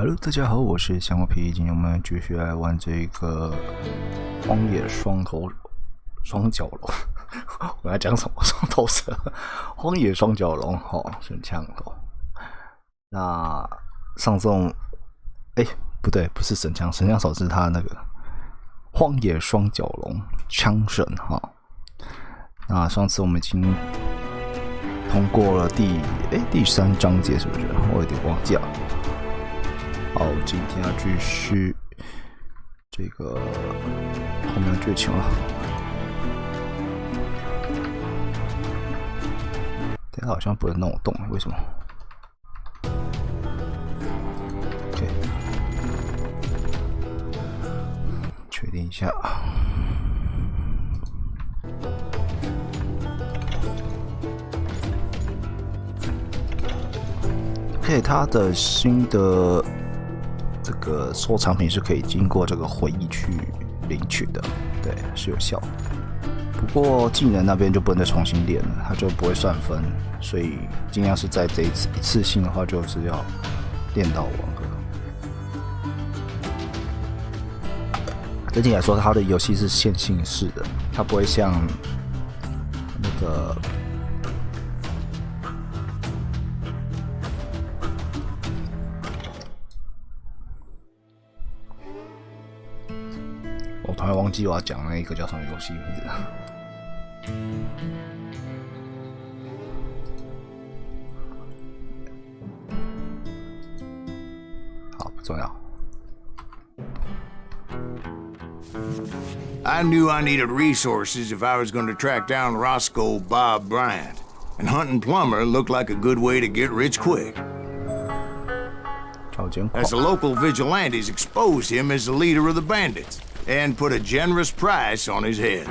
Hello， 大家好，我是香瓜皮，今天我们继续来玩这个荒野双角龙。我要讲什么？双头蛇，荒野双角龙，神枪狗。那上次不对，不是神枪手是他那个荒野双角龙枪神哈。那上次我们已经通过了第3章节，是不是？我有点忘记了。好，今天要继续这个后面的剧情了。它好像不能弄我动，为什么 ？OK， 确定一下。OK， 它的新的这个收藏品是可以经过这个回忆去领取的，对，是有效的。不过技能那边就不能再重新练了，它就不会算分，所以尽量是在这一次性的话，就是要练到完个。整体来说，它的游戏是线性式的，它不会像那个。我突然忘记我要讲那个叫什么游戏名字了。好，不重要。I knew I needed resources if I was going to track down Roscoe Bob Bryant, and hunting Plumber looked like a good way to get rich quick. As the local vigilantes exposed him as the leader of the bandits, and put a generous price on his head.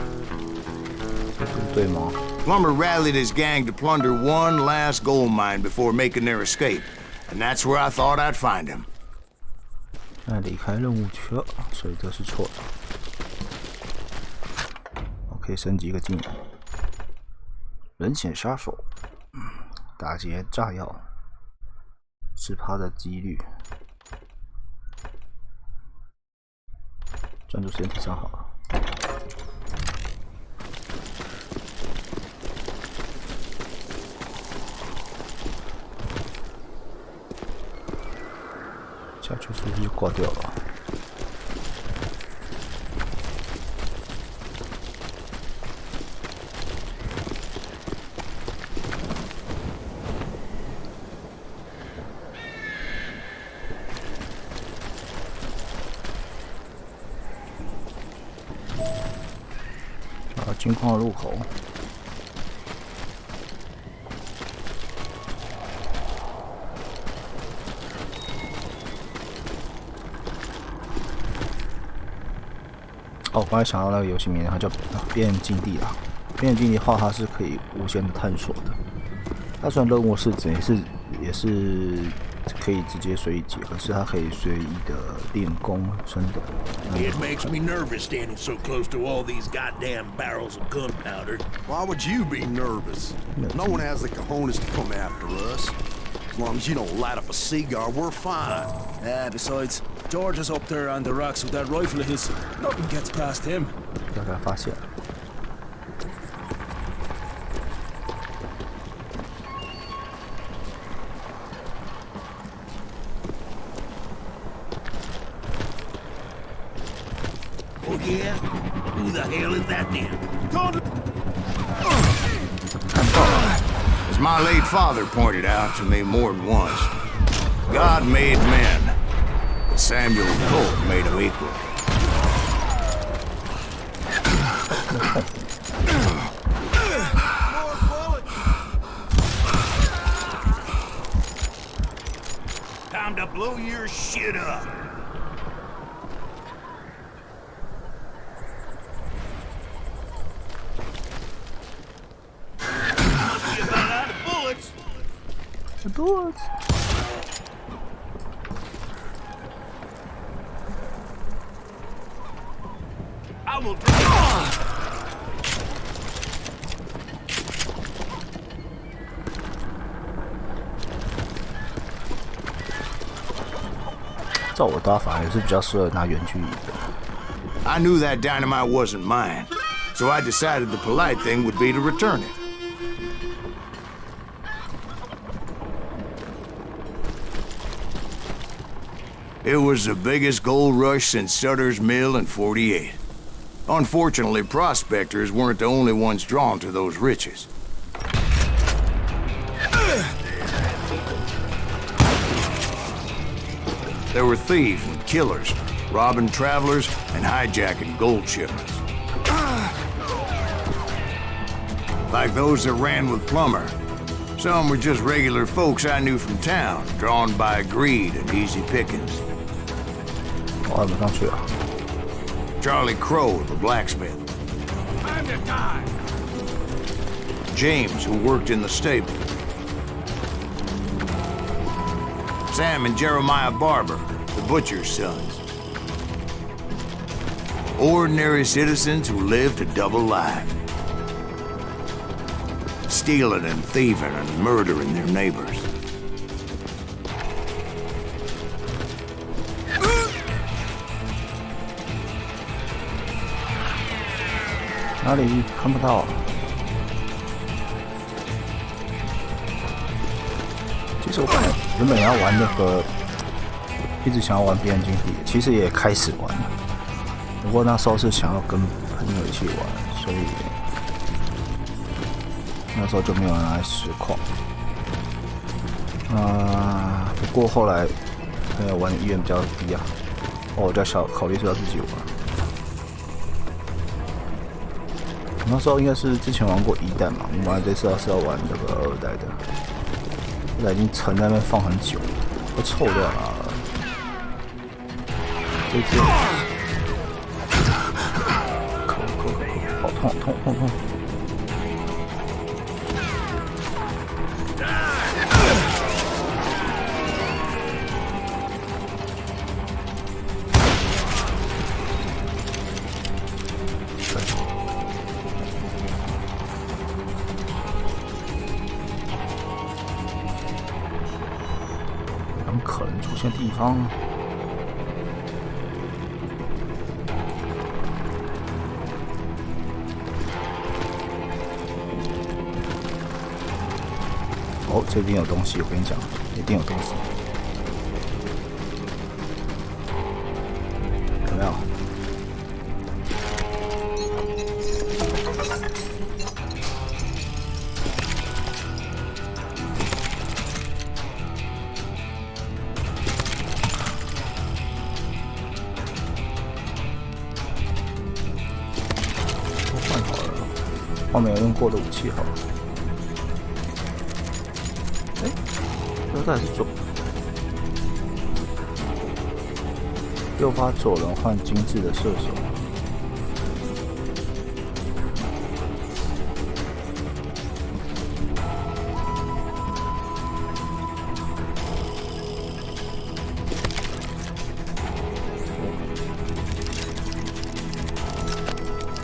Plumber rallied his gang to plunder one last gold mine before making their escape, and that's where I thought I'd find him. 那离开任务区了，所以这是错的。OK， 升级一个技能，人血杀手，打劫炸药，10%的几率。专注时间提升好了。下去是不是就挂掉了？金矿入口。我刚才想到那个游戏名，它叫边缘禁地啦。边缘禁地的话，它是可以无限的探索的。它虽然任务是也是可以直接随意解，可是它可以随意的练功，真的。It makes me nervous standing so close to all these goddamn barrels of gunpowder. Why would you be nervous? No one has the cojones to come after us. As long as you don't light up a cigar, we're fine. Besides, George is up there on the rocks with that rifle of his. Nothing gets past him. 要给他发现。Oh yeah? Who the hell is that then? As my late father pointed out to me more than once, God made men, but Samuel Colt made them equal. Time to blow your shit up. Must be about out of bullets. The bullets. I will drop. 照我打法也是比较适合拿远距离的。I knew that dynamite wasn't mine, so I decided the polite thing would be to return it. It was the biggest gold rush since Sutter's Mill in '48. Unfortunately, prospectors weren't the only ones drawn to those riches. There were thieves and killers, robbing travelers and hijacking gold shipments. Like those that ran with Plummer. Some were just regular folks I knew from town, drawn by greed and easy pickings. 我还没上去啊。Charlie Crow, the blacksmith. Time to die! James, who worked in the stable. Sam and Jeremiah Barber, the butcher's sons. Ordinary citizens who lived a double life. Stealing and thieving and murdering their neighbors. 哪里看不到？其实我原本要玩那个，一直想要玩《边缘禁地》，其实也开始玩了，不过那时候是想要跟朋友一起玩，所以那时候就没有拿来实况。不过后来朋友玩的意愿比较低啊，我就考虑是要自己玩。那时候应该是之前玩过一代嘛，我们玩这次是要玩那个二代的，二代已经沉在那边放很久了，都臭掉了。这次，好痛！可能出现地方，哦，这边有东西，我跟你讲，一定有东西，有没有？后面有用过的武器好了。这还是左，诱发左轮换精致的射手。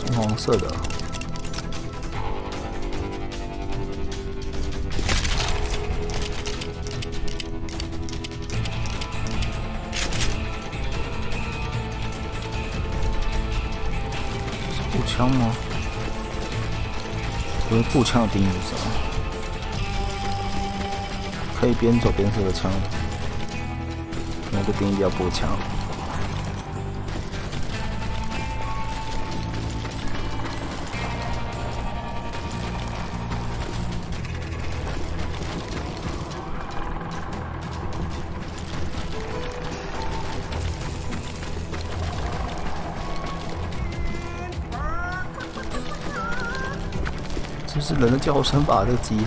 金黄色的。枪吗？这个步枪的定义是什么？可以边走边射的枪，那就定义叫步枪。这是人的叫声吧？这个鸡。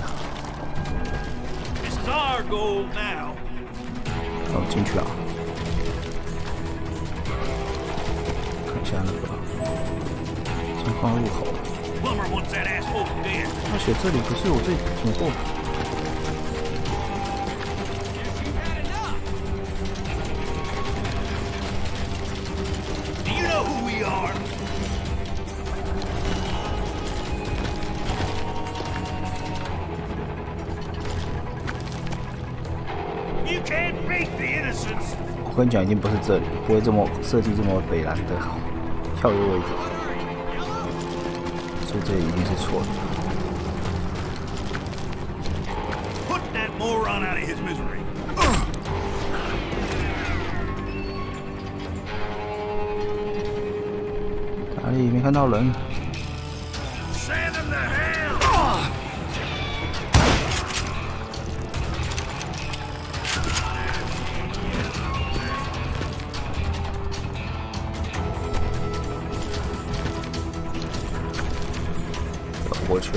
哦，进去啊！看一下那个情况入口。他写这里，可是我这里挺过。跟你讲，已经不是这里，不会这么设计这么北蓝的跳跃位置，所以这里一定是错的。Put that moron out of his misery. 哪里没看到人？ Send him to hell. 走过去。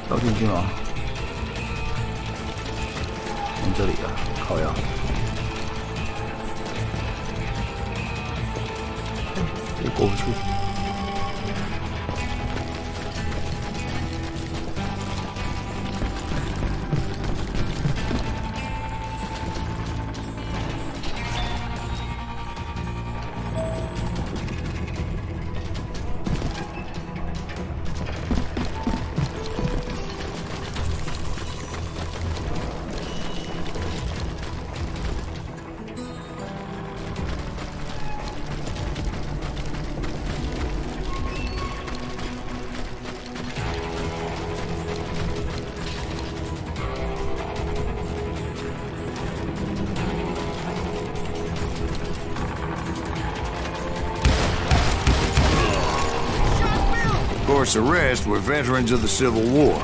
跳进去吗？从这里啊，靠呀！这过不去。Of course, the rest were veterans of the Civil War.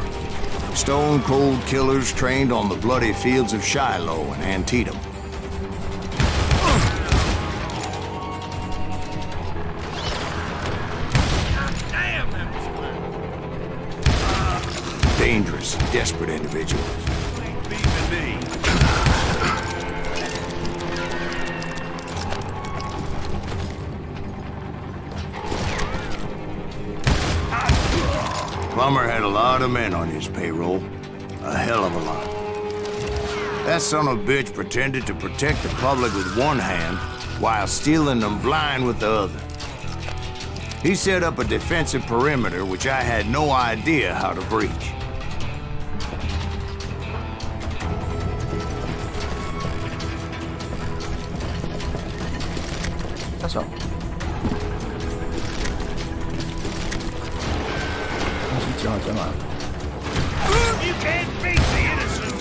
Stone-cold killers trained on the bloody fields of Shiloh and Antietam. Dangerous, desperate individuals. Plummer had a lot of men on his payroll. A hell of a lot. That son of a bitch pretended to protect the public with one hand while stealing them blind with the other. He set up a defensive perimeter which I had no idea how to breach. That's all. You can't beat the innocent.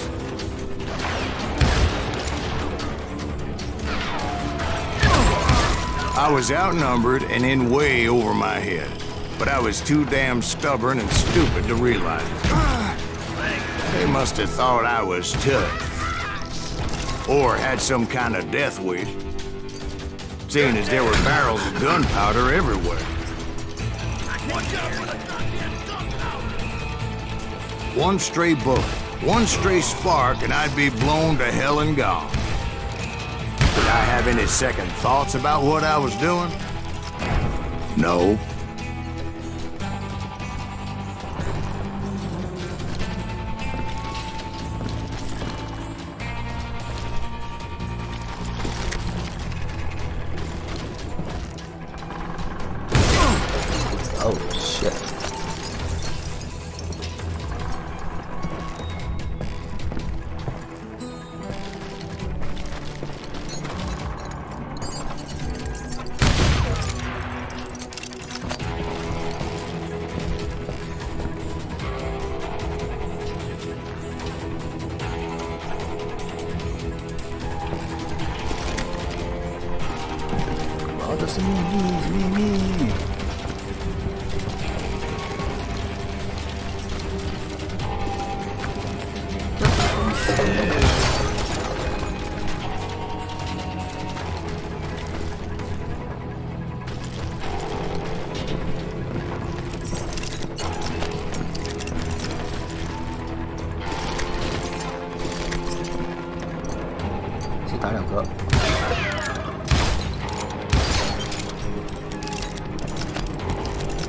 I was outnumbered and in way over my head, but I was too damn stubborn and stupid to realize it. They must have thought I was tough, or had some kind of death wish, seeing as there were barrels of gunpowder everywhere. One stray bullet, one stray spark, and I'd be blown to hell and gone. Did I have any second thoughts about what I was doing? No. Oh shit. Oh, das ist Mimi.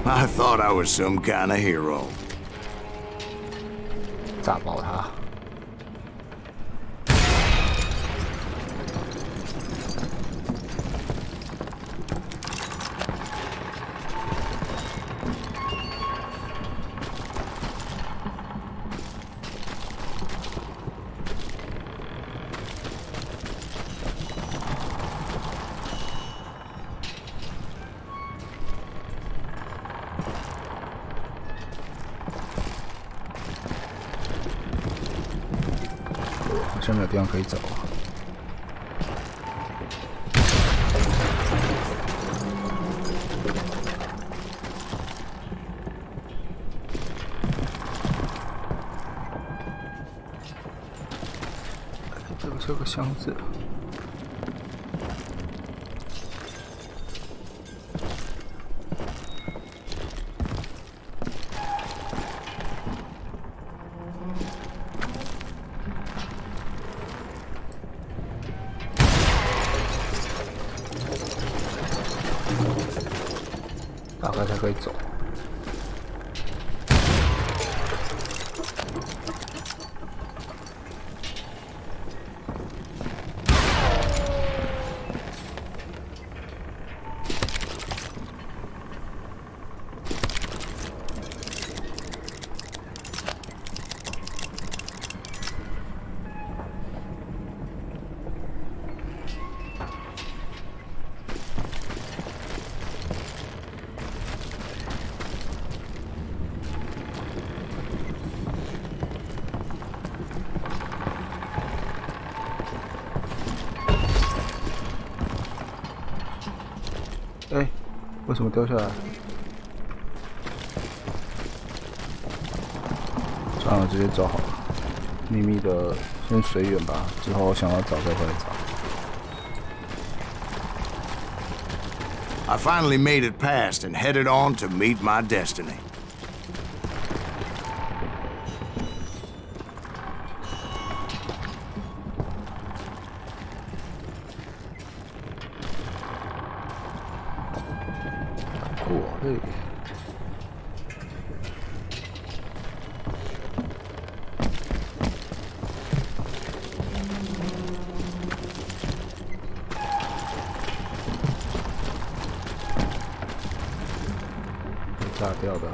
I thought I was some kind of hero. 炸爆他！好像没有地方可以走啊。这个是个箱子。打开才可以走。哎，为什么掉下来？算了，直接走好了。秘密的先随缘吧，之后想要找再回来找。I finally made it past and headed on to meet my destiny. Hey. 炸掉的。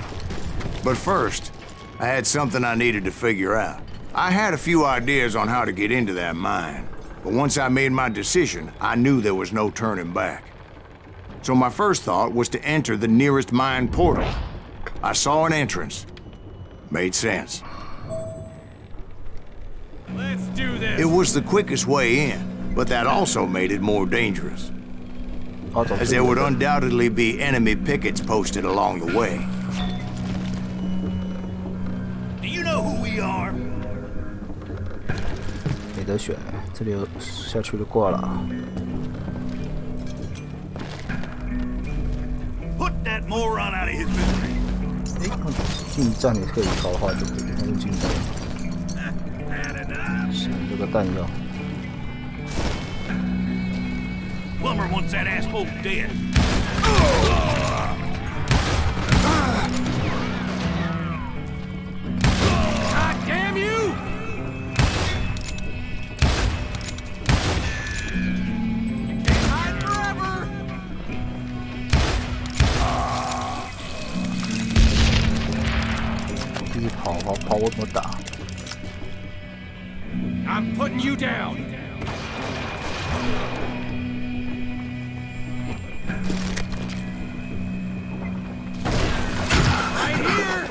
But first, I had something I needed to figure out. I had a few ideas on how to get into that mine, but once I made my decision, I knew there was no turning back. So my first thought was to enter the nearest mine portal. I saw an entrance. Made sense. Let's do this. It was the quickest way in, but that also made it more dangerous, as there would undoubtedly be enemy pickets posted along the way. Do you know who we are? 没得选，这里有下去就挂了啊。Put that moron out of his misery. 近战也可以搞的话就可以，那就近战。省这个弹药。Plumber wants that asshole dead. God damn you! You can't hide forever. 继续跑，我怎么打？ I'm putting you down. Right here.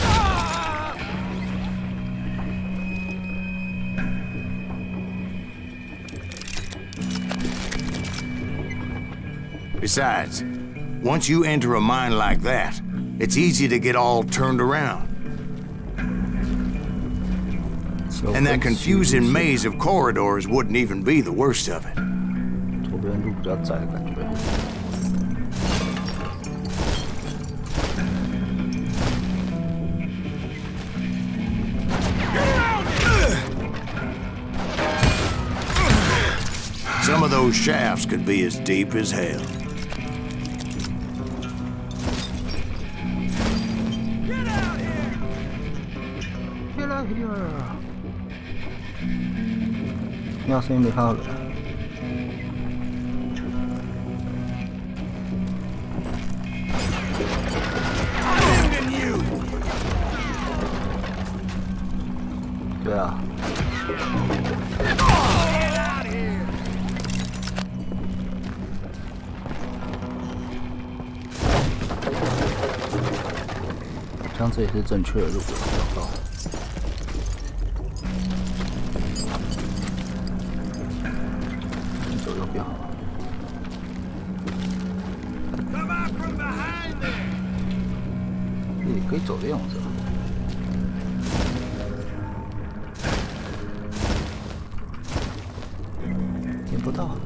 Ah! Besides, once you enter a mine like that, it's easy to get all turned around. And that confusing maze of corridors wouldn't even be the worst of it. 左边路比较窄的感觉。Some of those shafts could be as deep as hell. Get out here! 你好，声音没看到人。对啊。这样这也是正确的路，找到。走右边好了。也可以走的样子。点不到。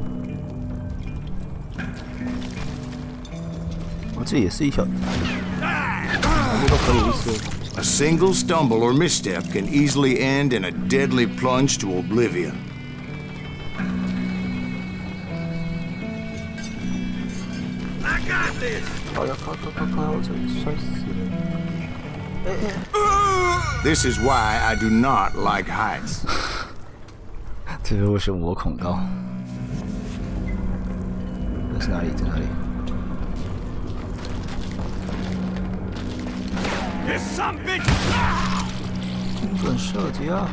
哦，这也是一条。 A single stumble or misstep can easily end in a deadly plunge to oblivion. I got this. 靠！这摔死了！ This is why I do not like heights. 这是为什么我恐高？这是哪里？在哪里？ This some bitch! 精准射击啊！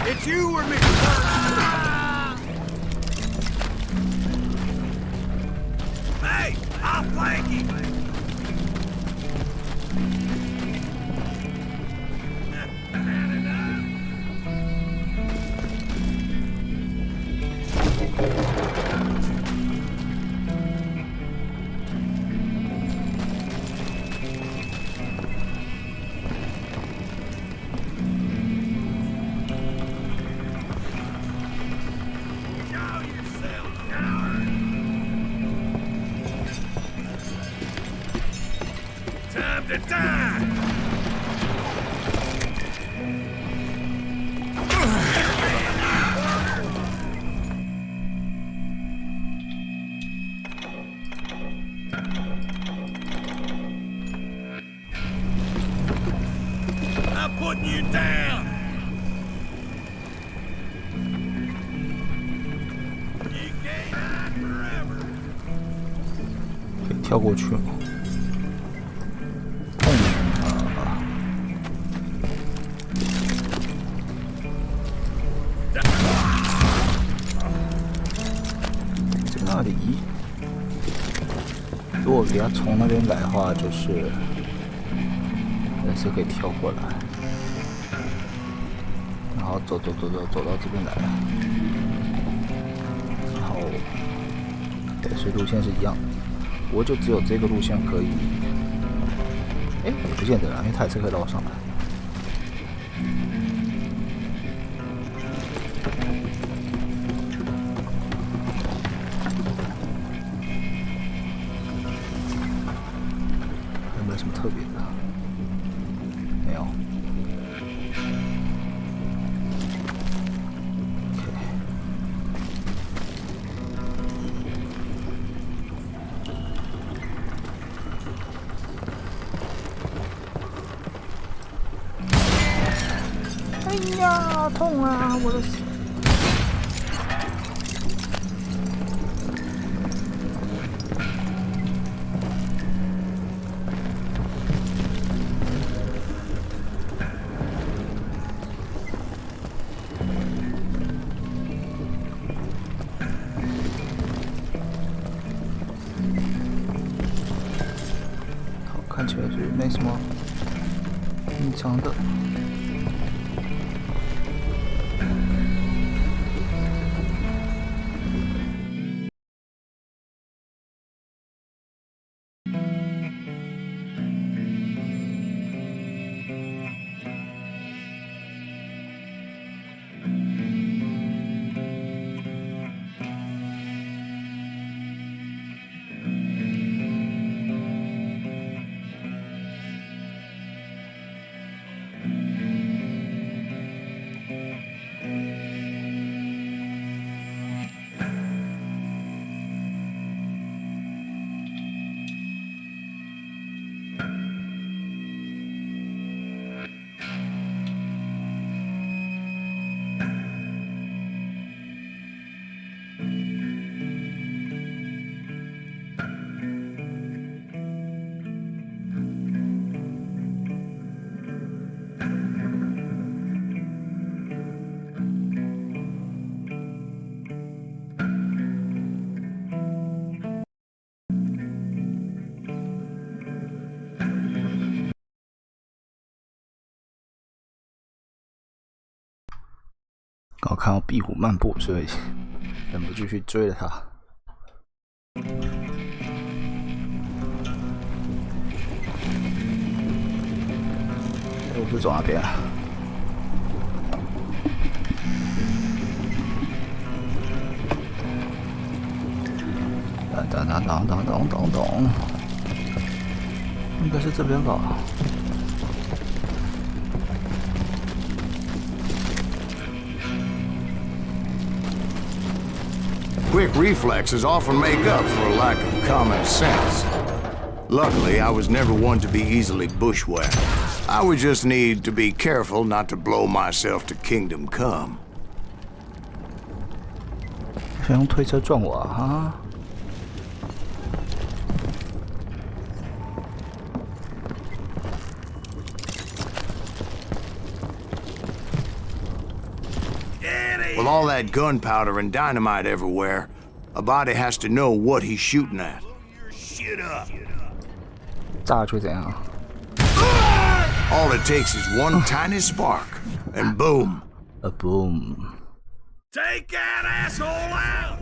It's you or me! Hey, I'll flank him! Time to die! I'm putting you down! You can't hide forever! 可以跳过去吗？ 在那里？如果给他从那边来的话，就是也是可以跳过来，然后走到这边来了，然后对，所以路线是一样的。我就只有这个路线可以，哎，不见得啦，因为它也是可以绕上来。 有没有什么特别的？没有。OK。哎呀，痛啊！我的。 看起来是没什么隐藏的。刚好看到壁虎漫步，所以忍不住去追了他。我是走哪边啊？咚，应该是这边吧。Quick reflexes often make up for a lack of common sense. Luckily, I was never one to be easily bushwhacked. I would just need to be careful not to blow myself to kingdom come. 想用推车撞我啊！ With all that gunpowder and dynamite everywhere, a body has to know what he's shooting at. Shit up. 炸就怎样？ All it takes is one tiny spark, and boom. A boom. Take that asshole out!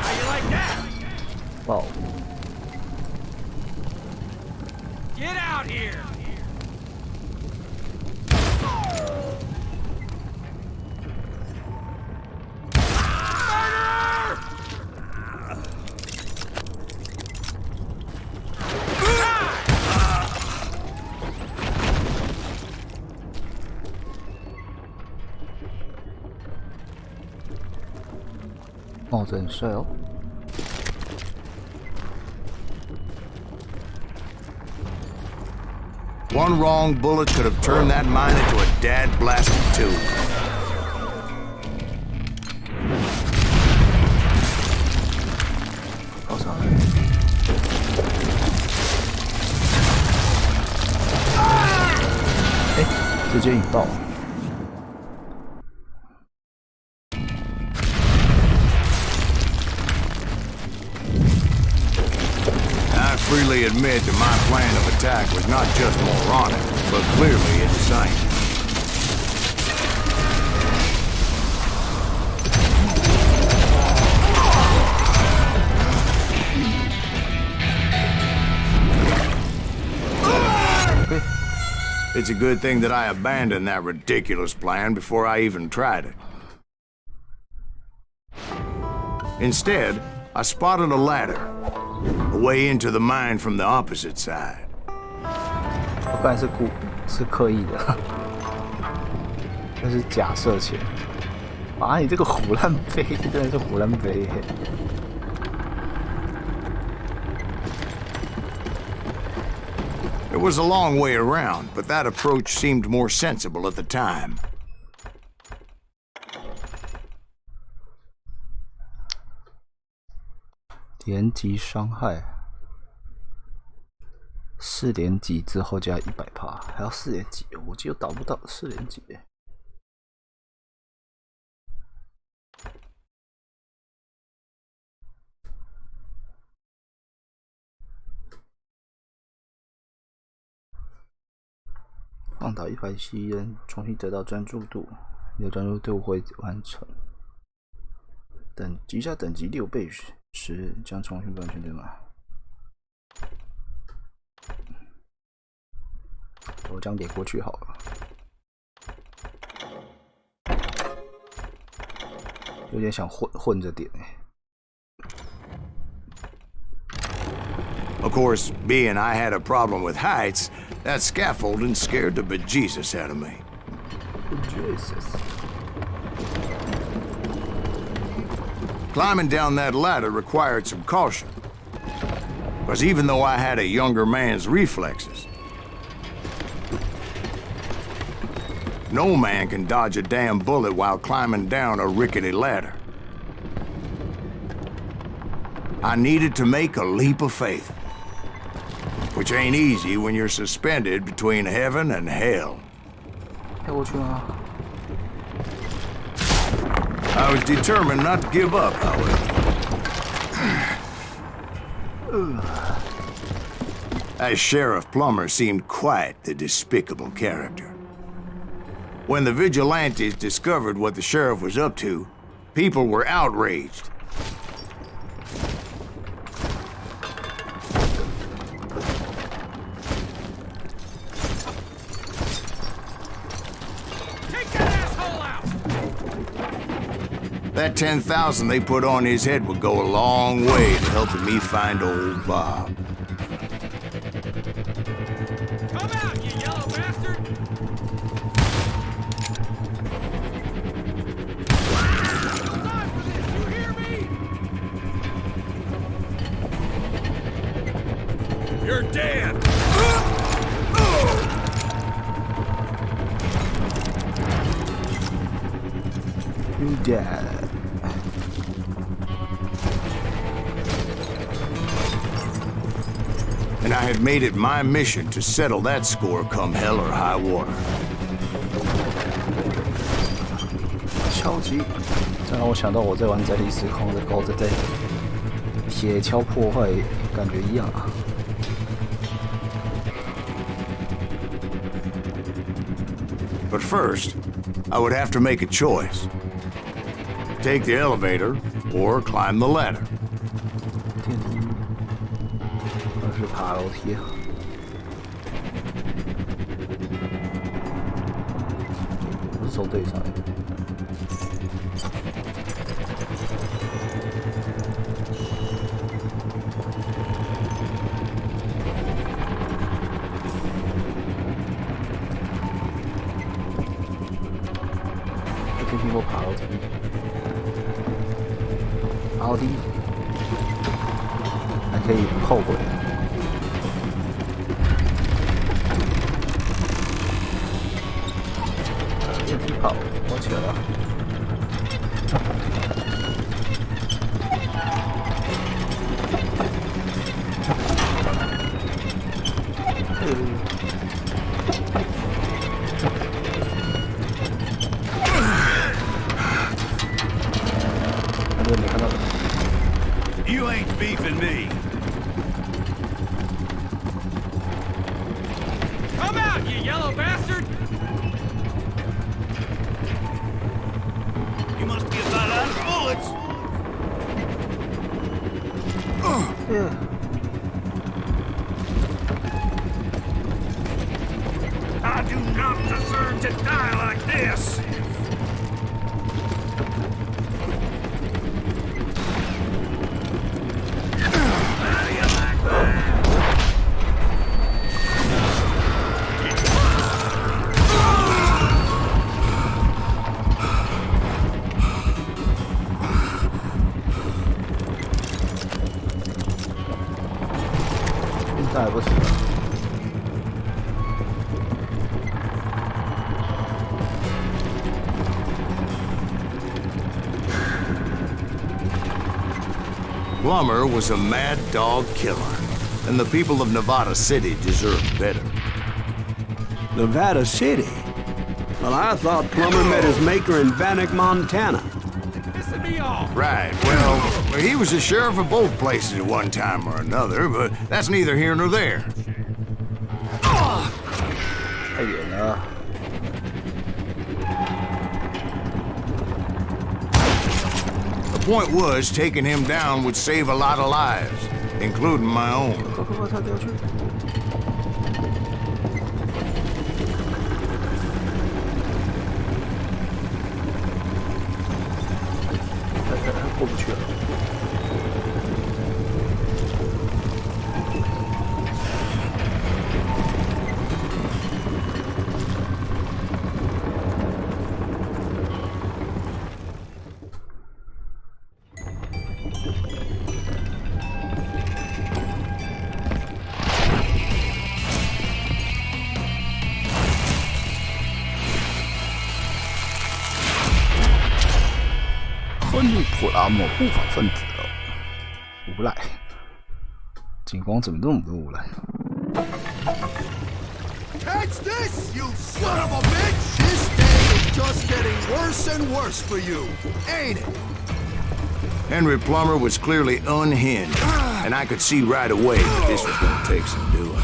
How you like that? 爆！ Get out here! 帽子很帅哦。 One wrong bullet could have turned that mine into a dad-blasted tube. Hey, 直接引爆。 I freely admit that my plan of attack was not just moronic, but clearly insane. It's a good thing that I abandoned that ridiculous plan before I even tried it. Instead, I spotted a ladder, a way into the mine from the opposite side. 我刚才是刻意的，那是假设前。啊，你这个虎烂杯真的是虎烂杯。 It was a long way around, but that approach seemed more sensible at the time. 连击伤害，4连击之后加100%，还要4连击，我记得打不到4连击。放倒100吸烟，重新得到专注度，你的专注度会完成。击下等级6倍时，将重新完全对吗？我这样连过去好了。有点想混着点哎。 Of course, being I had a problem with heights, that scaffolding scared the bejesus out of me. Jesus. Climbing down that ladder required some caution. Because even though I had a younger man's reflexes, no man can dodge a damn bullet while climbing down a rickety ladder. I needed to make a leap of faith. Which ain't easy when you're suspended between heaven and hell. I was determined not to give up, however. As Sheriff Plummer seemed quite the despicable character. When the vigilantes discovered what the sheriff was up to, people were outraged. Take that asshole out! That 10,000 they put on his head would go a long way to helping me find old Bob. Come out, you yellow bastard! Hold on for this, you hear me? You're dead! You dead. And I had made it my mission to settle that score come hell or high water. 敲击，这让我想到我在玩《在地时空》的时候，在铁锹破坏，感觉一样啊。But first, I would have to make a choice. Take the elevator or climb the ladder. 电梯，还是爬楼梯？不是走对上来的。电梯给我爬楼梯，爬楼梯。还可以后悔。电梯跑，我去了。没看到。You ain't beefing me. Come out, you yellow bastard! You must be about out of bullets. I do not deserve to die like this. Plummer was a mad dog killer, and the people of Nevada City deserved better. Nevada City? Well, I thought Plummer met his maker in Bannock, Montana. Pissing me off! Right, well, he was the sheriff of both places at one time or another, but that's neither here nor there. 太远了。The point was, taking him down would save a lot of lives, including my own. 快，他掉去。他过不去了。亨利·普拉默不法分子无赖，警官怎么那么多无赖？ Catch this, you son of a bitch! This day is just getting worse and worse for you, ain't it? Henry Plummer was clearly unhinged, and I could see right away that this was going to take some doing.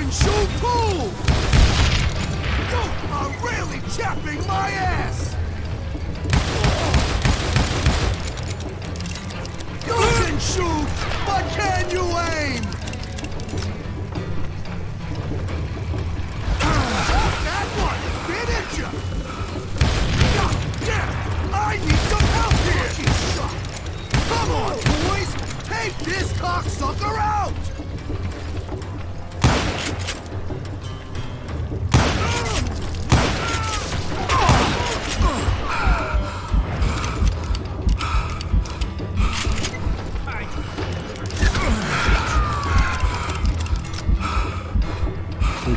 can shoot too! You are really chapping my ass! You can shoot, but can you aim? That one didn't you? Yeah, I need some help here! Come on, boys! Take this cocksucker out!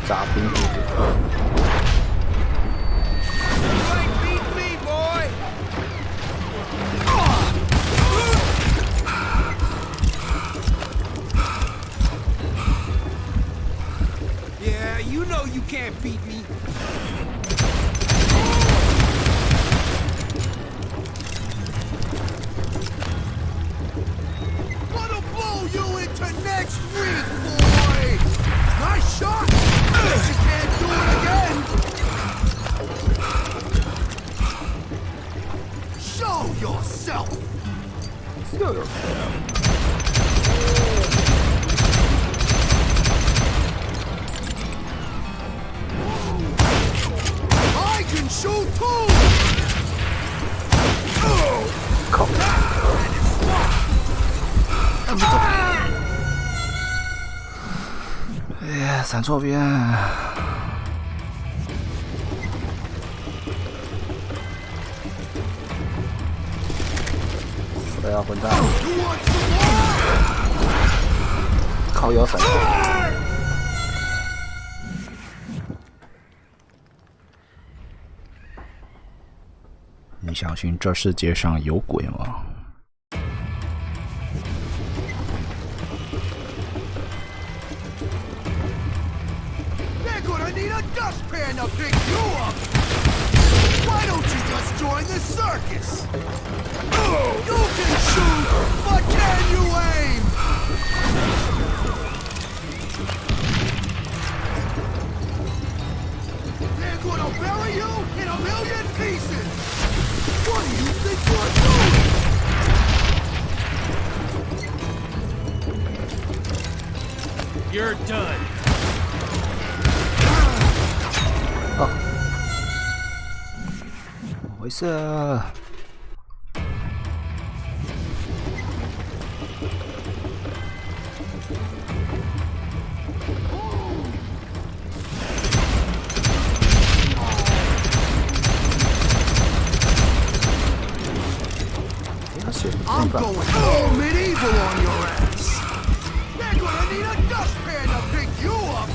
杂兵是不是？ You ain't beat me, boy! Yeah, you know you can't beat me. Gonna blow you into next week, boy! Nice shot! Guess you can't do it again! Show yourself! I can shoot too!靠！哎，闪错边。 对啊，混蛋！靠腰闪！你相信这世界上有鬼吗？ They're gonna need a dustpan to pick you up! Why don't you just join the circus? You can shoot, but can you aim? They're gonna bury you in a million pieces! What do you think you're doing? You're done. 哦，怎么回事啊？ I'm going all medieval on your ass. They're gonna need a dustpan to pick you up.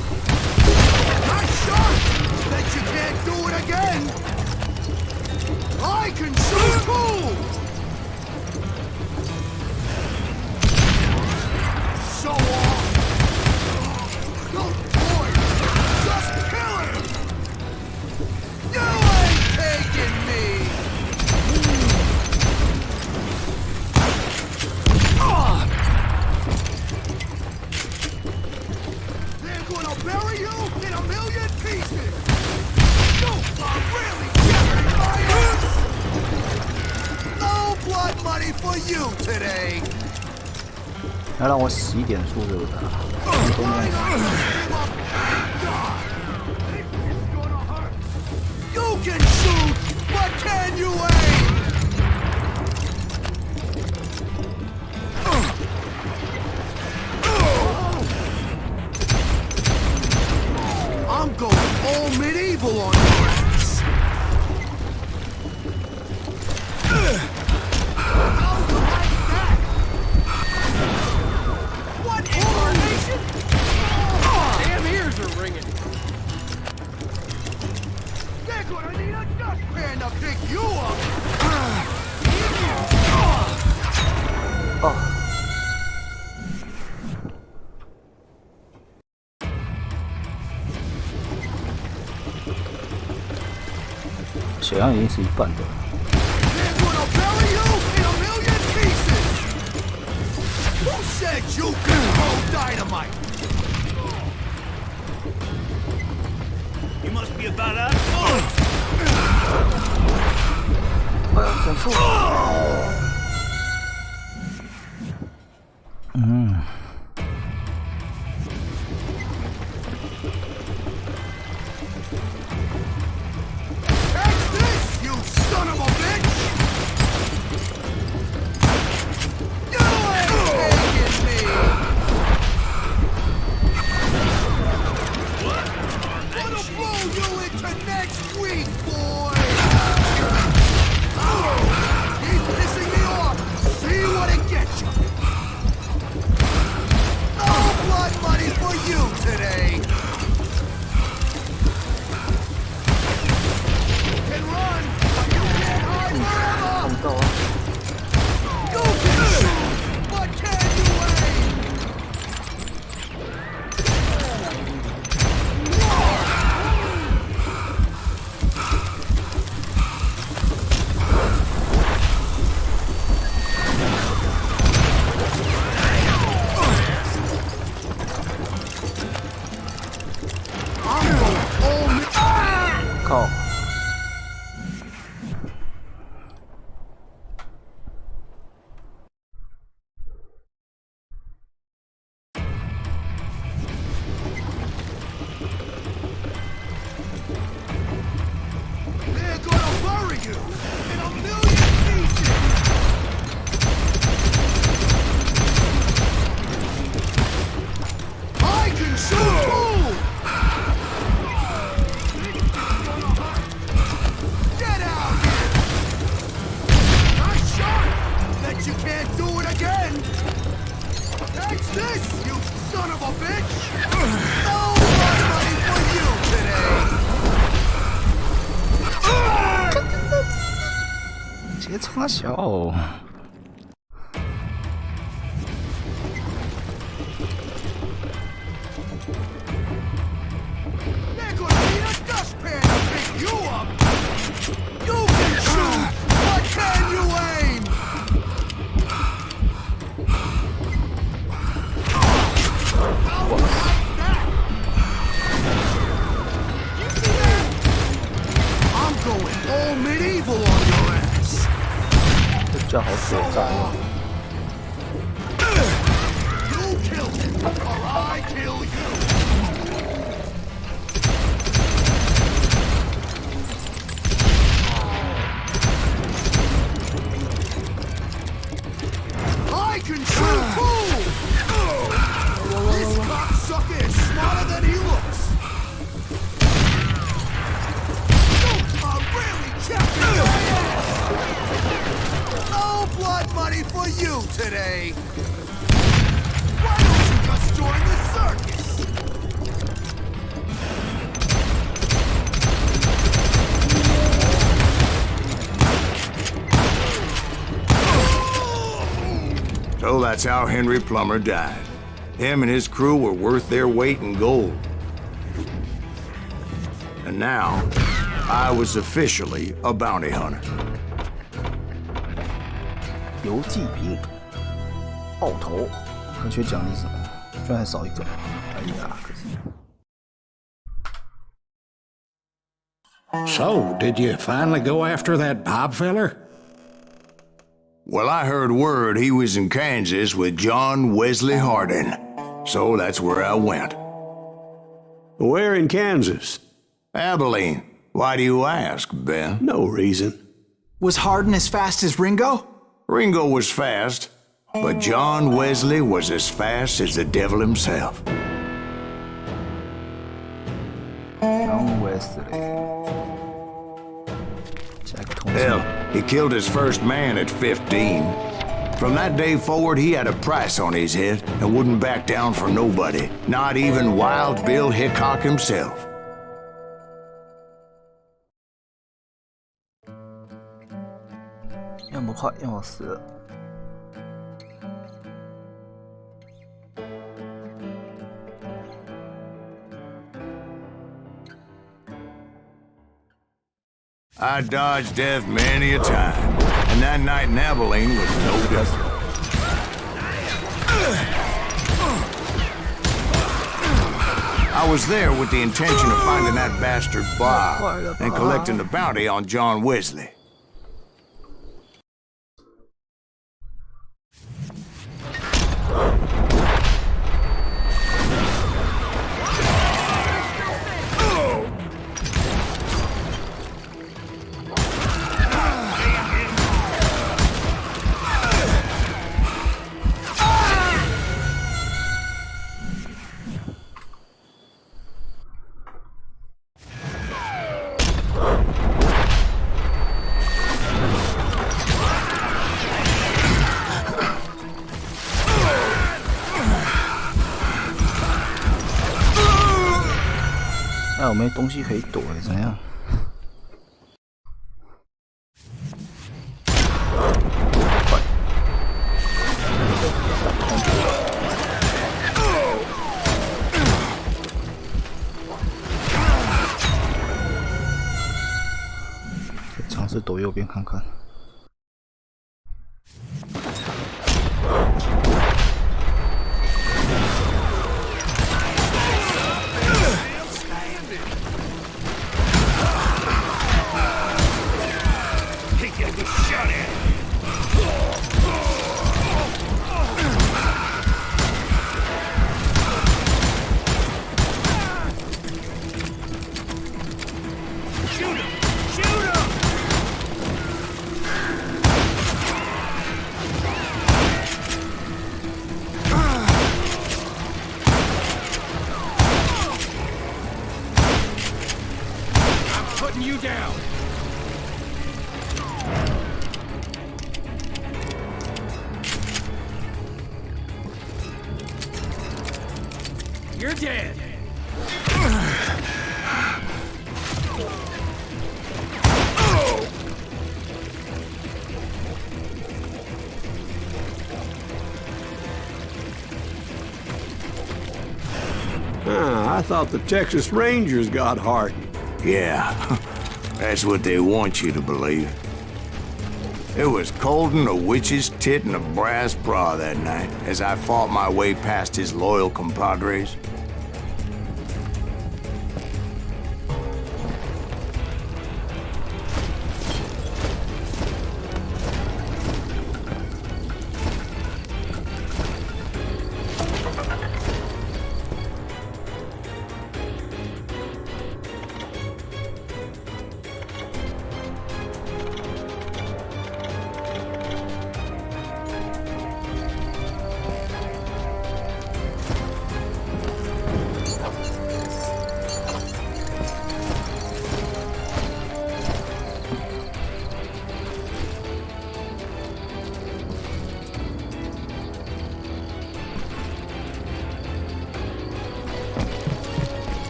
Nice shot. Bet you can't do it again. I can shoot too. Show off. Don't boy. Just kill him. You ain't taking me. They're gonna bury you in a million pieces! You are really tearing my ass! No blood money for you today! 要让我洗点数是不是？都那样。 You can shoot, but can you aim? I'm going all medieval on your ass. How you like that? What incarnation? Damn ears are ringing. They're gonna need a dustpan to pick you up. 哦。 血量已经是一半的。 They're gonna bury you in a million pieces. Who said you can throw dynamite? must be about out of bullets. 哎呀，整错了。Take this, you son of a bitch! You ain't taking me! Gonna blow you into next week, boy! He's pissing me off! See what it gets you! No blood money for you today! You can run, but you can't hide forever! 看不到啊。 You can shoot, but can you aim? I'm going only. 靠！ They're gonna bury you in a million pieces! I can shoot too! Get out here! Nice shot! Bet you can't do it again! Take this, you son of a bitch! No blood money for you today! 直接冲他小。 They're gonna need a dustpan to pick you up! You can shoot, but can you aim? How like that? You see that? I'm going all medieval on your ass! 这叫好血战哦。 You kill him, or I kill you! I can shoot too! This cocksucker is smarter than he looks! You are really chapping your ass! No blood money for you today! Why don't you just join the circus? So that's how Henry Plummer died. Him and his crew were worth their weight in gold. And now, I was officially a bounty hunter. 游记兵，爆头，科学奖励什么？居然还少一个。哎呀，可惜。 So, did you finally go after that Bob feller? Well, I heard word he was in Kansas with John Wesley Hardin. So that's where I went. Where in Kansas? Abilene. Why do you ask, Ben? No reason. Was Hardin as fast as Ringo? Ringo was fast, but John Wesley was as fast as the devil himself. John Wesley。 下一个同事。 Hell, he killed his first man at 15. From that day forward, he had a price on his head and wouldn't back down for nobody, not even Wild Bill Hickok himself. 要么快，要么死。 I dodged death many a time, and that night in Abilene was no different. I was there with the intention of finding that bastard Bob and collecting the bounty on John Wesley.哎，我没东西可以躲，怎样？快！尝试躲右边看看。Putting you down. You're dead. I thought the Texas Rangers got hardened. Yeah, that's what they want you to believe. It was cold and a witch's tit and a brass bra that night as I fought my way past his loyal compadres.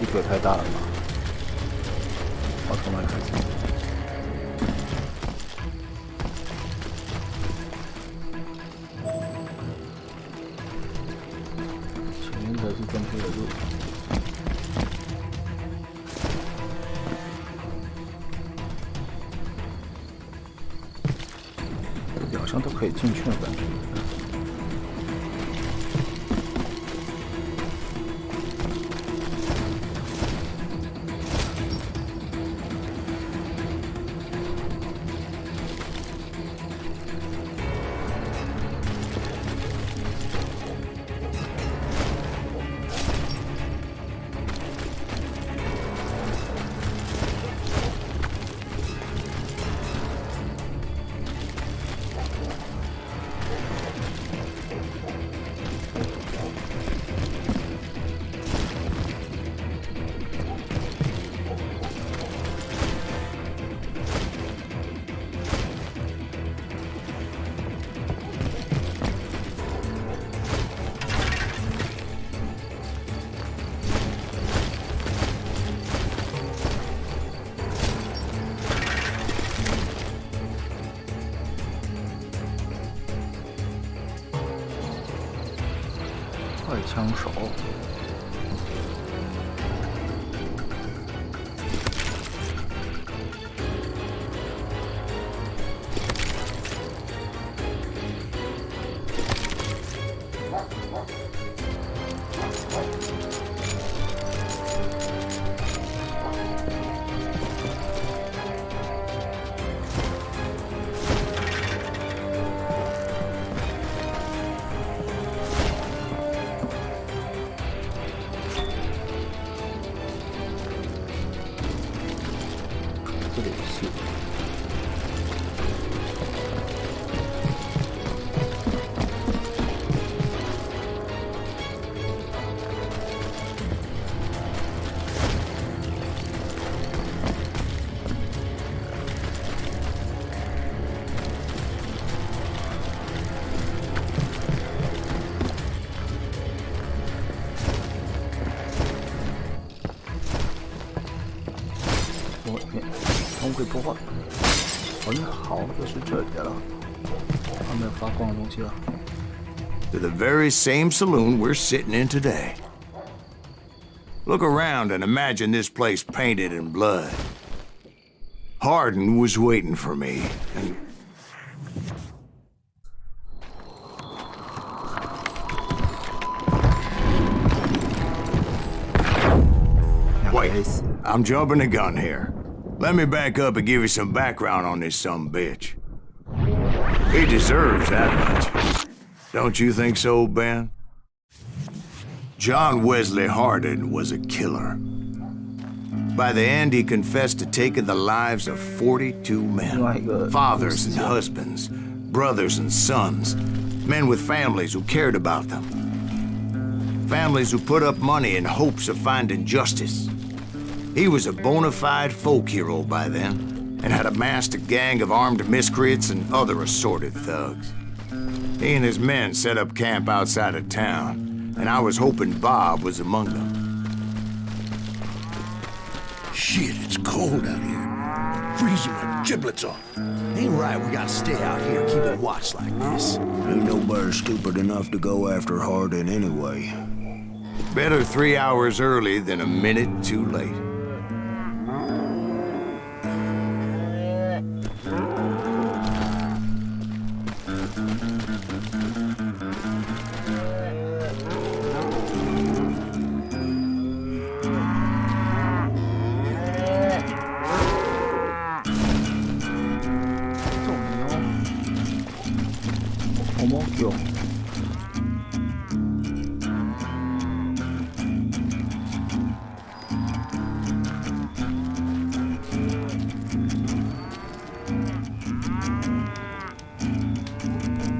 这个太大了吧？我从哪开始？前面才是正确的路。这里好像都可以进去的感觉。快枪手。这里是。通会破坏，很好，就是这里了。还没有发光的东西了。To the very same saloon we're sitting in today. Look around and imagine this place painted in blood. Hardin was waiting for me, and wait, I'm jumping the gun here. Let me back up and give you some background on this sumbitch. He deserves that much. Don't you think so, Ben? John Wesley Hardin was a killer. By the end, he confessed to taking the lives of 42 men. Fathers and husbands, brothers and sons, men with families who cared about them. Families who put up money in hopes of finding justice. He was a bona fide folk hero by then, and had amassed a gang of armed miscreants and other assorted thugs. He and his men set up camp outside of town, and I was hoping Bob was among them. Shit, it's cold out here. Freezing my giblets off. Ain't right we gotta stay out here keeping watch like this. Ain't nobody stupid enough to go after Hardin anyway. Better 3 hours early than a minute too late.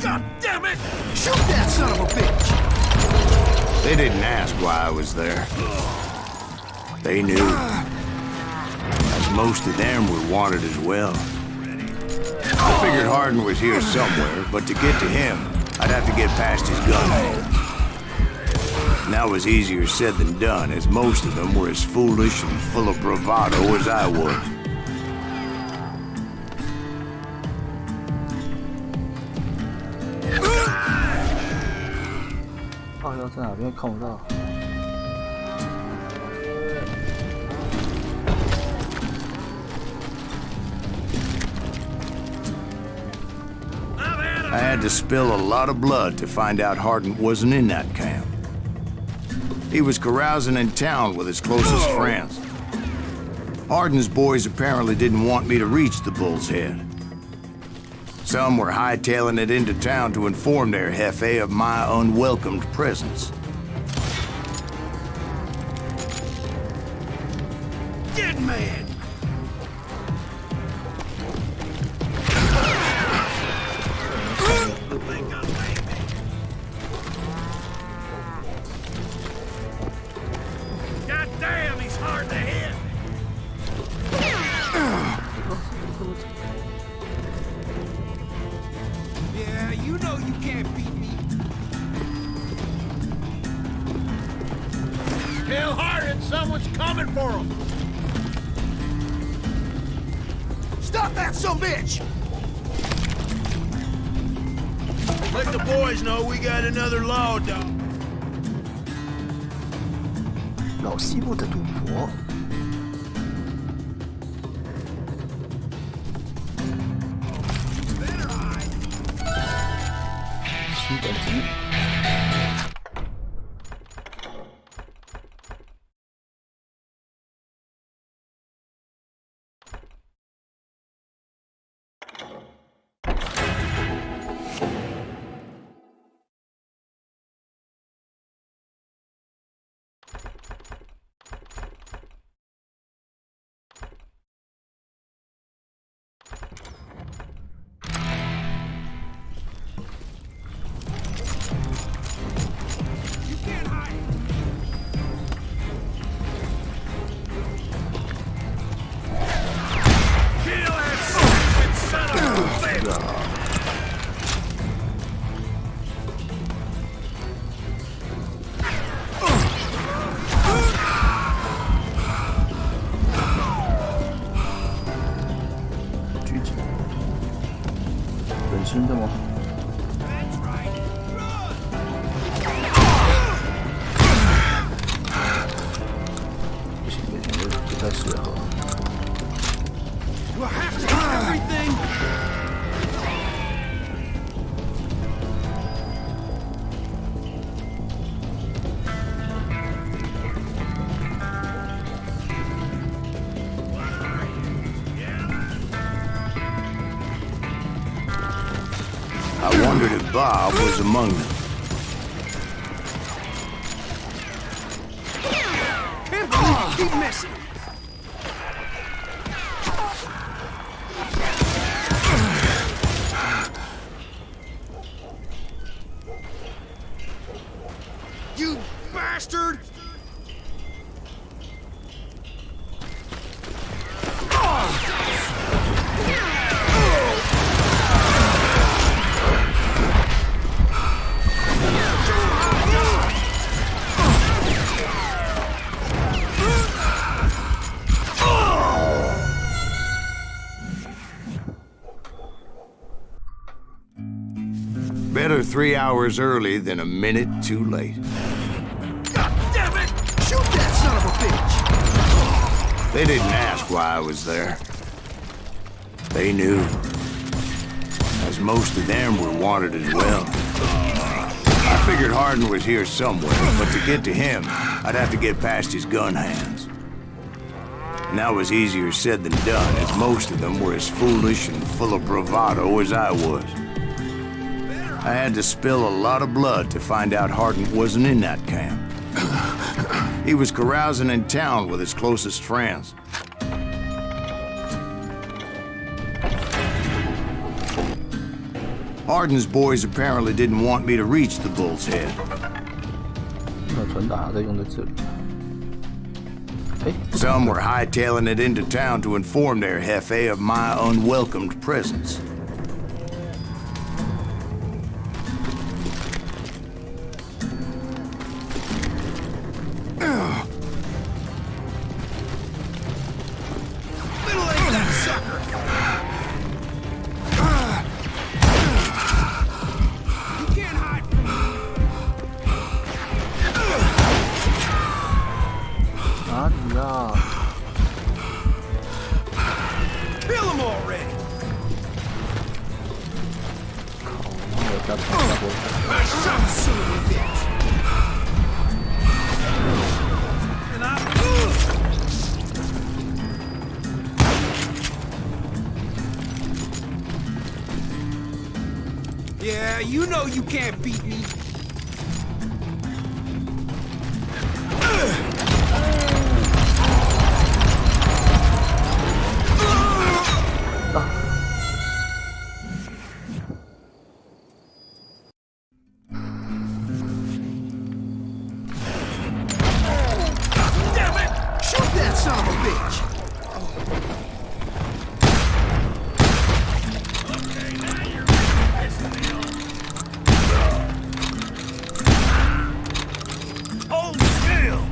God damn it! Shoot that son of a bitch! They didn't ask why I was there. They knew. As most of them were wanted as well. I figured Hardin was here somewhere, but to get to him, I'd have to get past his gun hold. And that was easier said than done, as most of them were as foolish and full of bravado as I was. I had to spill a lot of blood to find out Hardin wasn't in that camp. He was carousing in town with his closest friends. Hardin's boys apparently didn't want me to reach the Bull's Head. Some were hightailing it into town to inform their jefe of my unwelcomed presence. Dead man! God damn, he's hard to hit! Yeah, you know you can't beat me. Tell Hardin someone's coming for him! Stop that sumbitch! Let the boys know we got another law dog. 老西部的赌博。新等级。新的吗？不行，不太适合。I wondered if Bob was among them. Can't believe you keep missing. You bastard! Better 3 hours early than a minute too late. God damn it! Shoot that son of a bitch! They didn't ask why I was there. They knew. As most of them were wanted as well. I figured Hardin was here somewhere, but to get to him, I'd have to get past his gun hands. And that was easier said than done, as most of them were as foolish and full of bravado as I was. I had to spill a lot of blood to find out Hardin wasn't in that camp. He was carousing in town with his closest friends. Hardin's boys apparently didn't want me to reach the Bull's Head. 那存档还在用在这里。哎， Some were hightailing it into town to inform their jefe of my unwelcomed presence. Kill him already! Some son of a bitch! And yeah, you know you can't beat me. Son of a bitch! Hold still!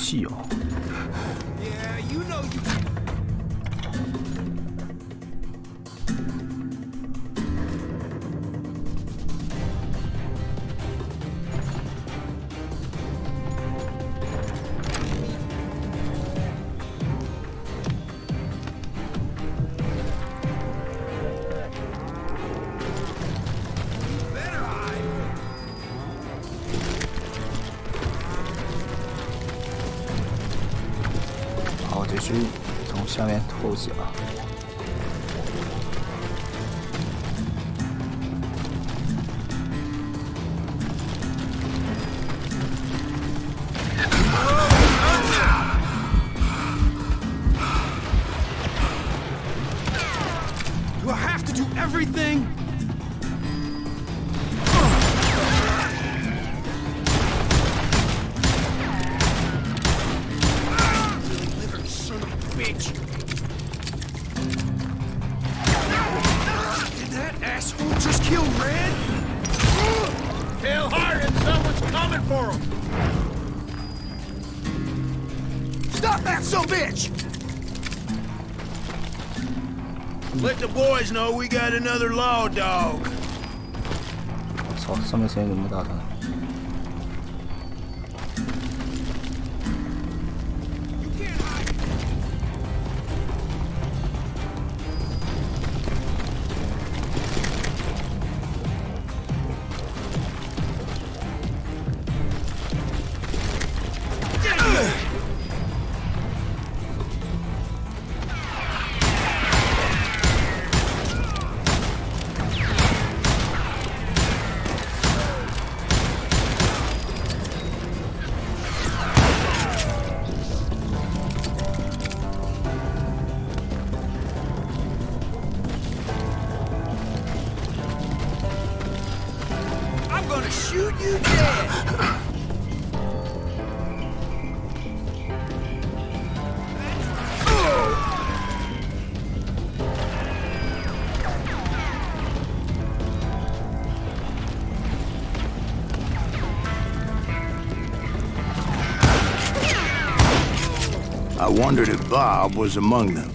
细哦。Yeah, you know you. Better hide. 好，继续从下面偷袭啊！ Do I have to do everything? Little son of a bitch. Did that asshole just kill Red? Tell Hardin someone's coming for him. Stop that bitch! Let the boys know we got another law dog. 操，上面声音怎么那么大声？ You can't hide. I'm gonna shoot you dead! I wondered if Bob was among them.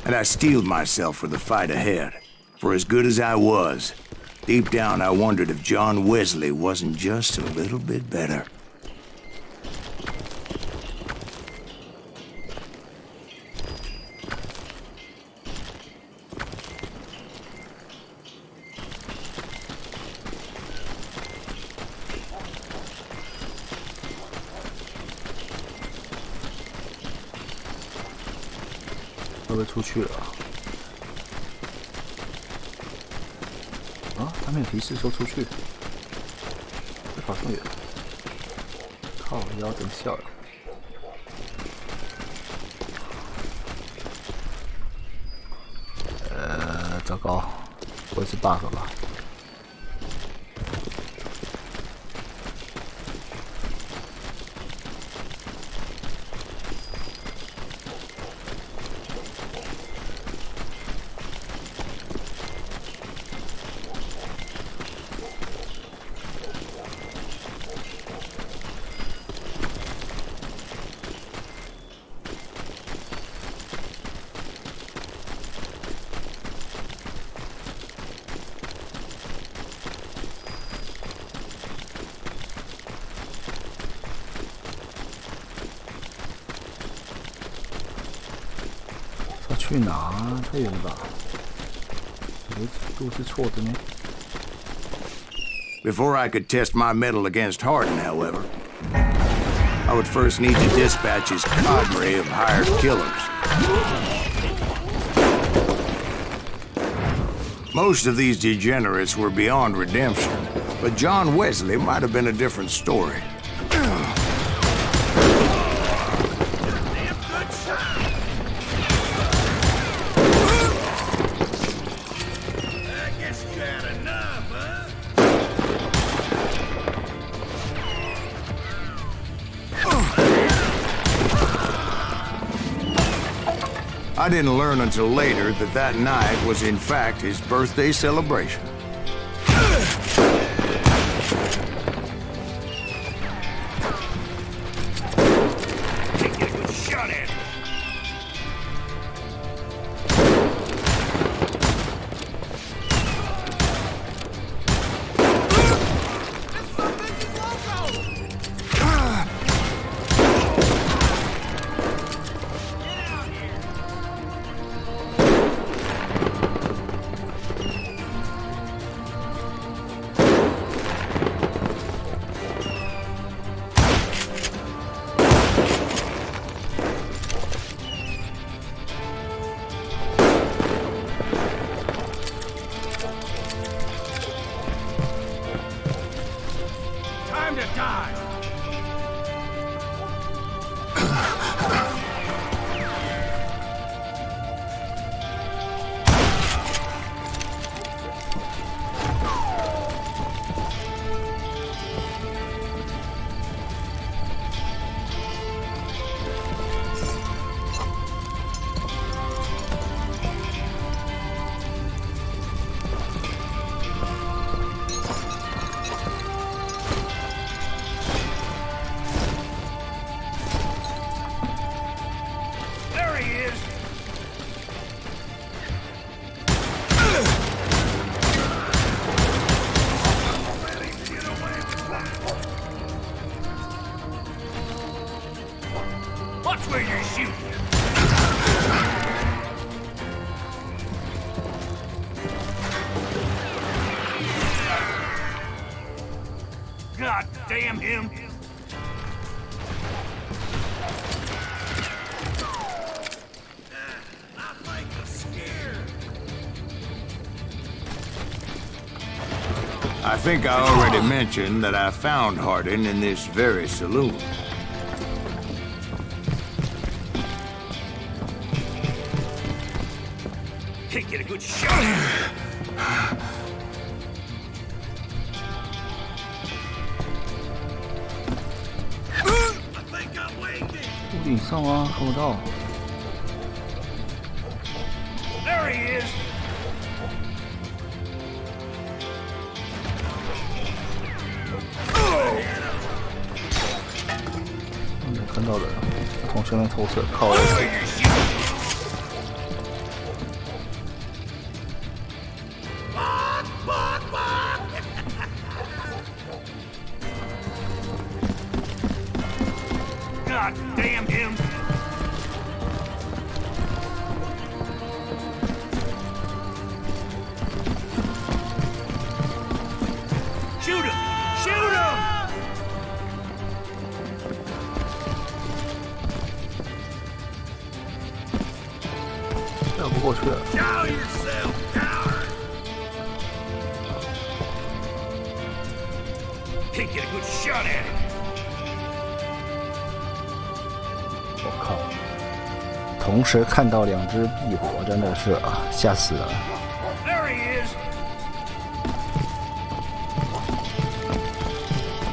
And I steeled myself for the fight ahead. For as good as I was, deep down I wondered if John Wesley wasn't just a little bit better. "会不会出去了？啊，他没有提示说出去，会跑这么远？靠，腰等笑了。糟糕，不会是 bug 吧？去哪？太远了吧？我的路是错的呢。Before I could test my mettle against Hardin, however, I would first need to dispatch his cadre of hired killers. Most of these degenerates were beyond redemption, but John Wesley might have been a different story. I didn't learn until later that that night was in fact his birthday celebration. Can't get a good shot at him. Time to die! There he is! Watch where you're shooting! God damn him! I think I already mentioned that I found Hardin in this very saloon. Can't get a good shot at him! I think I'm winged! 屋顶上吗？看不到。 There he is! 没看到人，从前面投射靠 Watch where you're shooting! God damn him! Shoot him! Shoot him! 绕不过去了。 Show yourself, coward! Can't get a good shot at him. 我靠！同时看到两只壁火，真的是啊，吓死了。 There he is.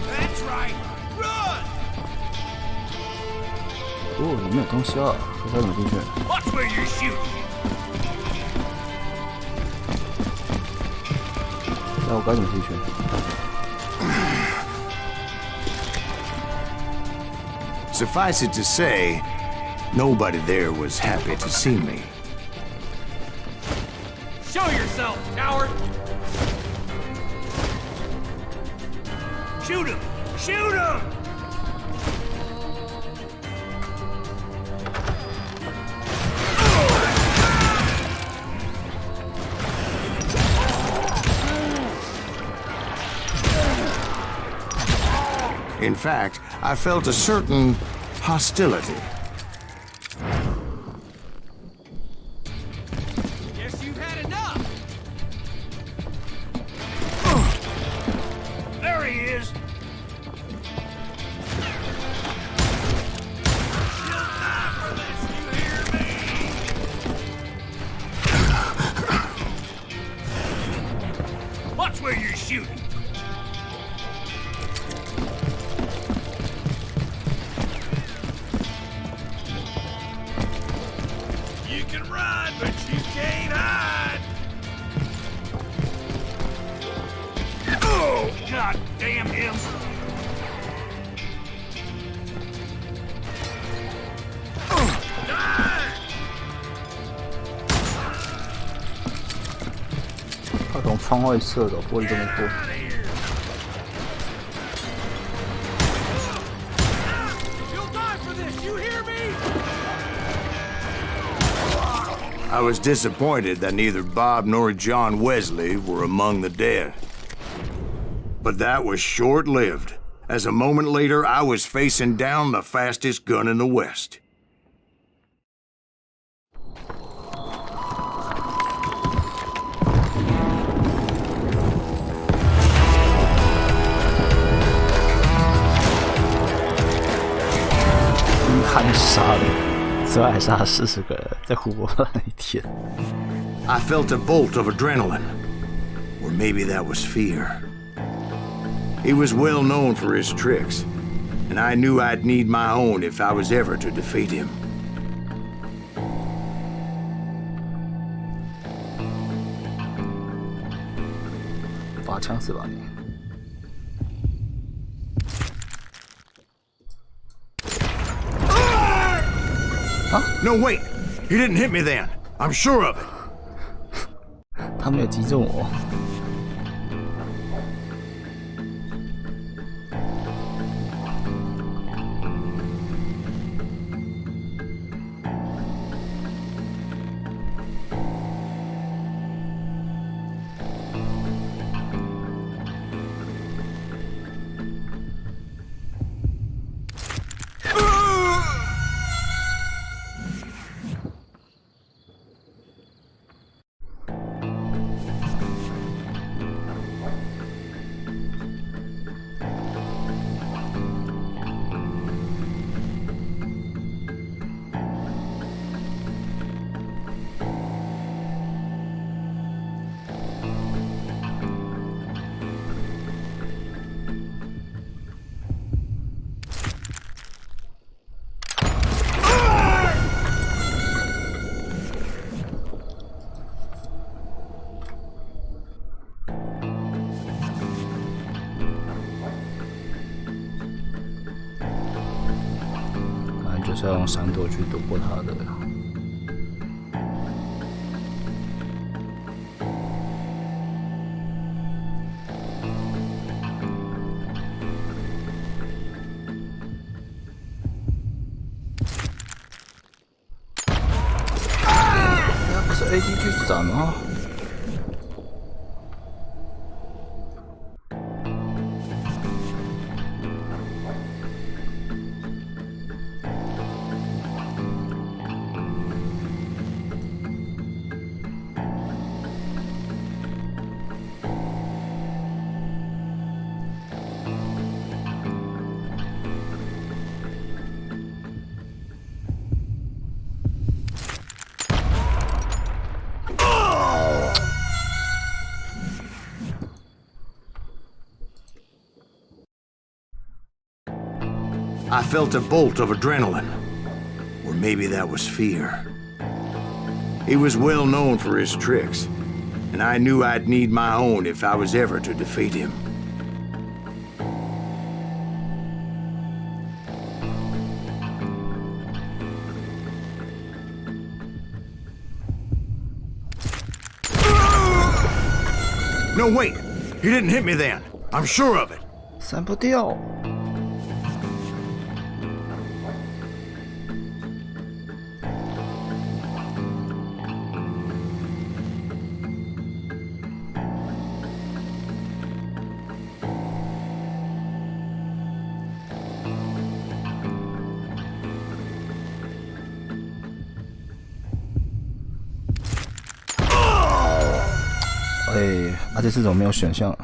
That's right. Run! 哦，里面有东西啊，这该怎么进去？ Watch where you're shooting. 那我该怎么进去？ Suffice it to say, nobody there was happy to see me. Show yourself, coward! Shoot him! Shoot him! In fact, I felt a certain hostility. Guess you've had enough! There he is! You'll die for this, you hear me? Watch where you're shooting! can run, but she can't hide. Oh, God damn him. Die! 他从窗外射的，玻璃这么多。 I was disappointed that neither Bob nor John Wesley were among the dead. But that was short-lived, as a moment later I was facing down the fastest gun in the West. 他杀了，之外还杀了40个人，在湖泊那一天。I felt a bolt of adrenaline, or maybe that was fear. He was well known for his tricks, and I knew I'd need my own if I was ever to defeat him. 拔枪是吧你？ No, wait! He didn't hit me then. I'm sure of it. 他没有击中我。就是要用闪躲去躲过他的。那不是 AD 去斩吗？ I felt a bolt of adrenaline, or maybe that was fear. He was well known for his tricks, and I knew I'd need my own if I was ever to defeat him. No, wait! He didn't hit me then. I'm sure of it. 闪不掉。 这次怎么没有选项？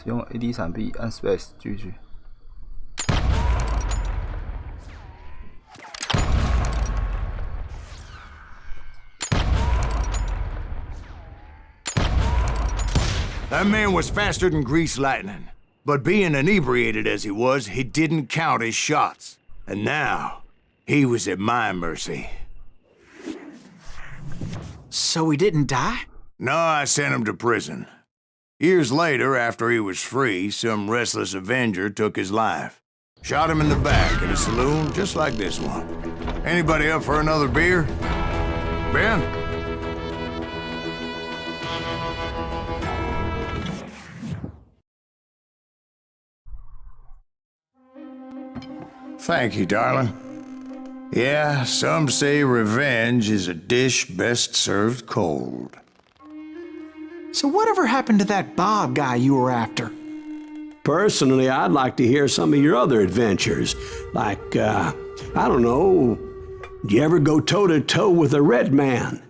使用 AD 闪避，按 Space 继续。That man was faster than greased lightning. But being inebriated as he was, he didn't count his shots. And now, he was at my mercy. So he didn't die? No, I sent him to prison. Years later, after he was free, some restless Avenger took his life. Shot him in the back at a saloon just like this one. Anybody up for another beer? Ben? Thank you, darling. Yeah, some say revenge is a dish best served cold. So whatever happened to that Bob guy you were after? Personally, I'd like to hear some of your other adventures. Like, I don't know, did you ever go toe-to-toe with a red man?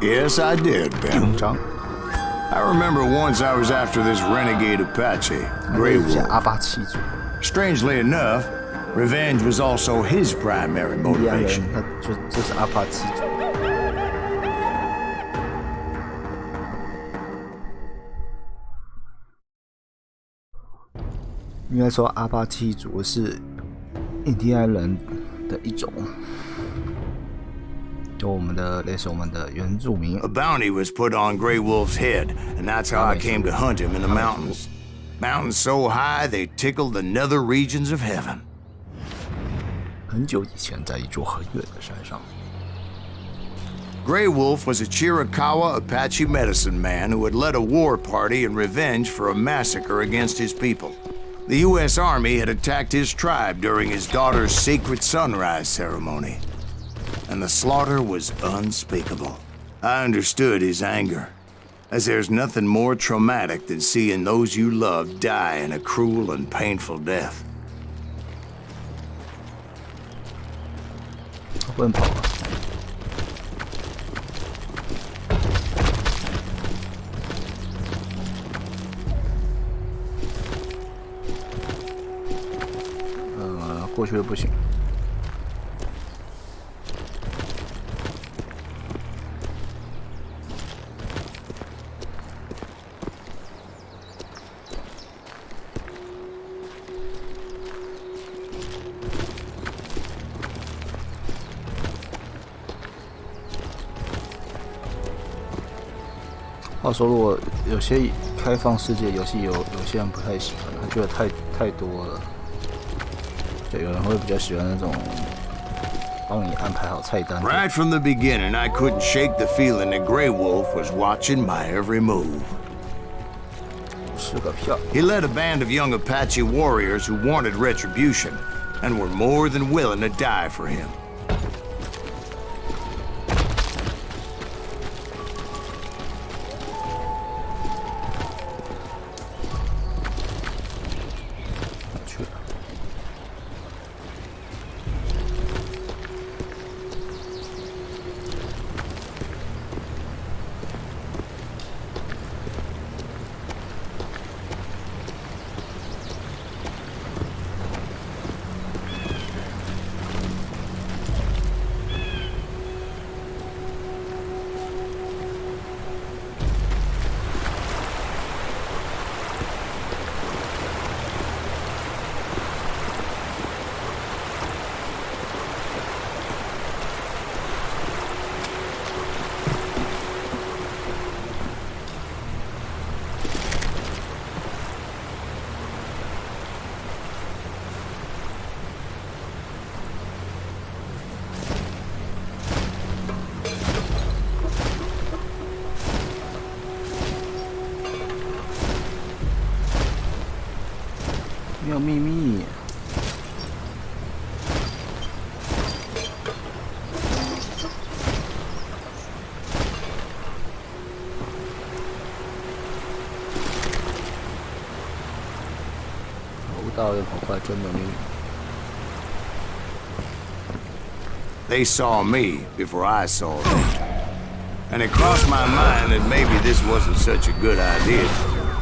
Yes, I did, Ben. I remember once I was after this renegade Apache, Grey Wolf. Strangely enough, revenge was also his primary motivation. 这是阿帕奇族。应该说，阿帕奇族是印第安人的一种。就我们的类似我们的原住民。 A bounty was put on Grey Wolf's head, and that's how I came to hunt him in the mountains. Mountains so high they tickled the nether regions of heaven. 很久以前，在一座很远的山上。 Grey Wolf was a Chiricahua Apache medicine man who had led a war party in revenge for a massacre against his people. The U.S. Army had attacked his tribe during his daughter's sacred sunrise ceremony. And the slaughter was unspeakable. I understood his anger, as there's nothing more traumatic than seeing those you love die in a cruel and painful death. 不能跑了。过去的不行。 话说，如果有些开放世界游戏有些人不太喜欢，他觉得太多了。对，有人会比较喜欢那种帮你安排好菜单。Right from the beginning, I couldn't shake the feeling that Grey Wolf was watching my every move. 是个票。 He led a band of young Apache warriors who wanted retribution and were more than willing to die for him. 没有秘密。跑不到要跑快，真没有秘密。They saw me before I saw them. And it crossed my mind that maybe this wasn't such a good idea.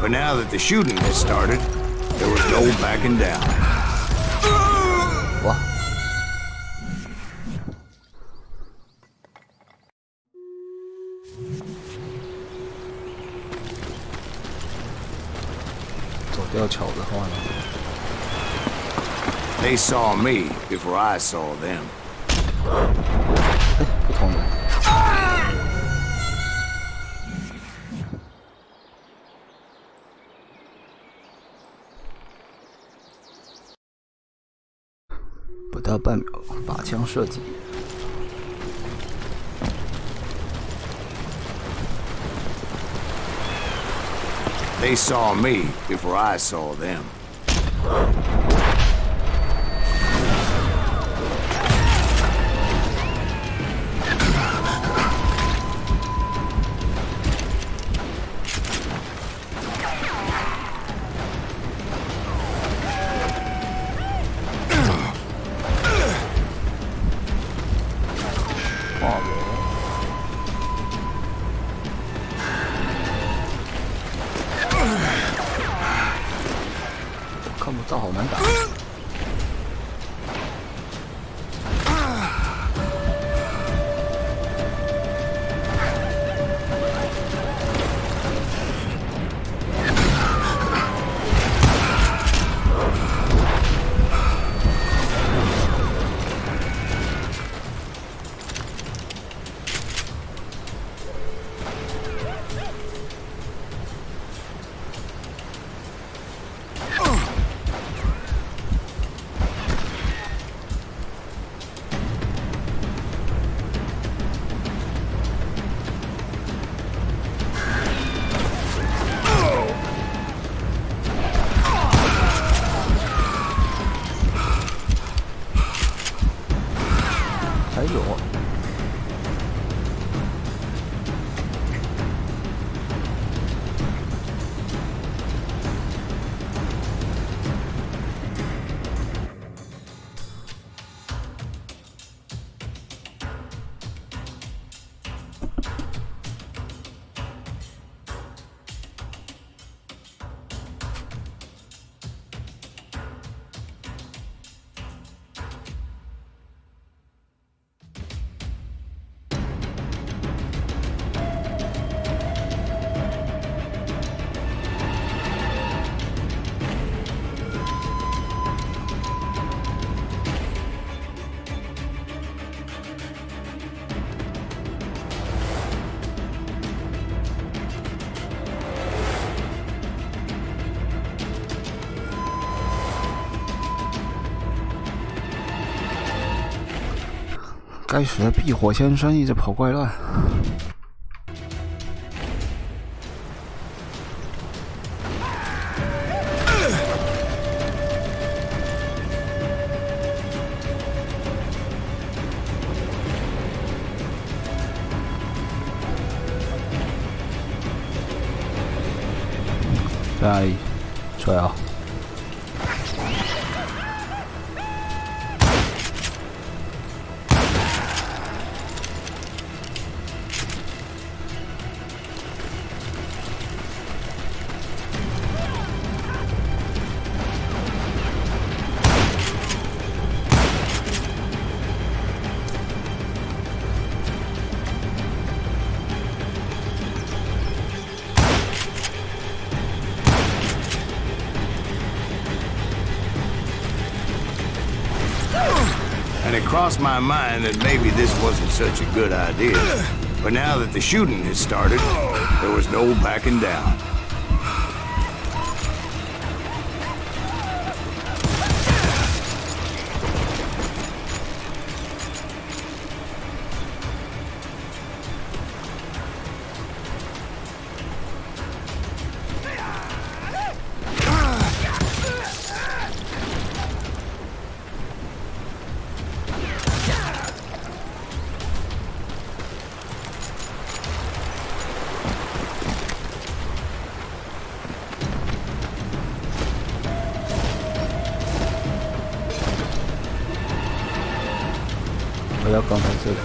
But now that the shooting had started, there was no backing down. 哇！走吊桥的话呢？ They saw me before I saw them. 不同人。不到半秒，靶枪射击。 They saw me before I saw them.该死的避火先生一直跑怪乱。在哪里？出来啊！ And it crossed my mind that maybe this wasn't such a good idea. But now that the shooting had started, there was no backing down. 到刚才这里。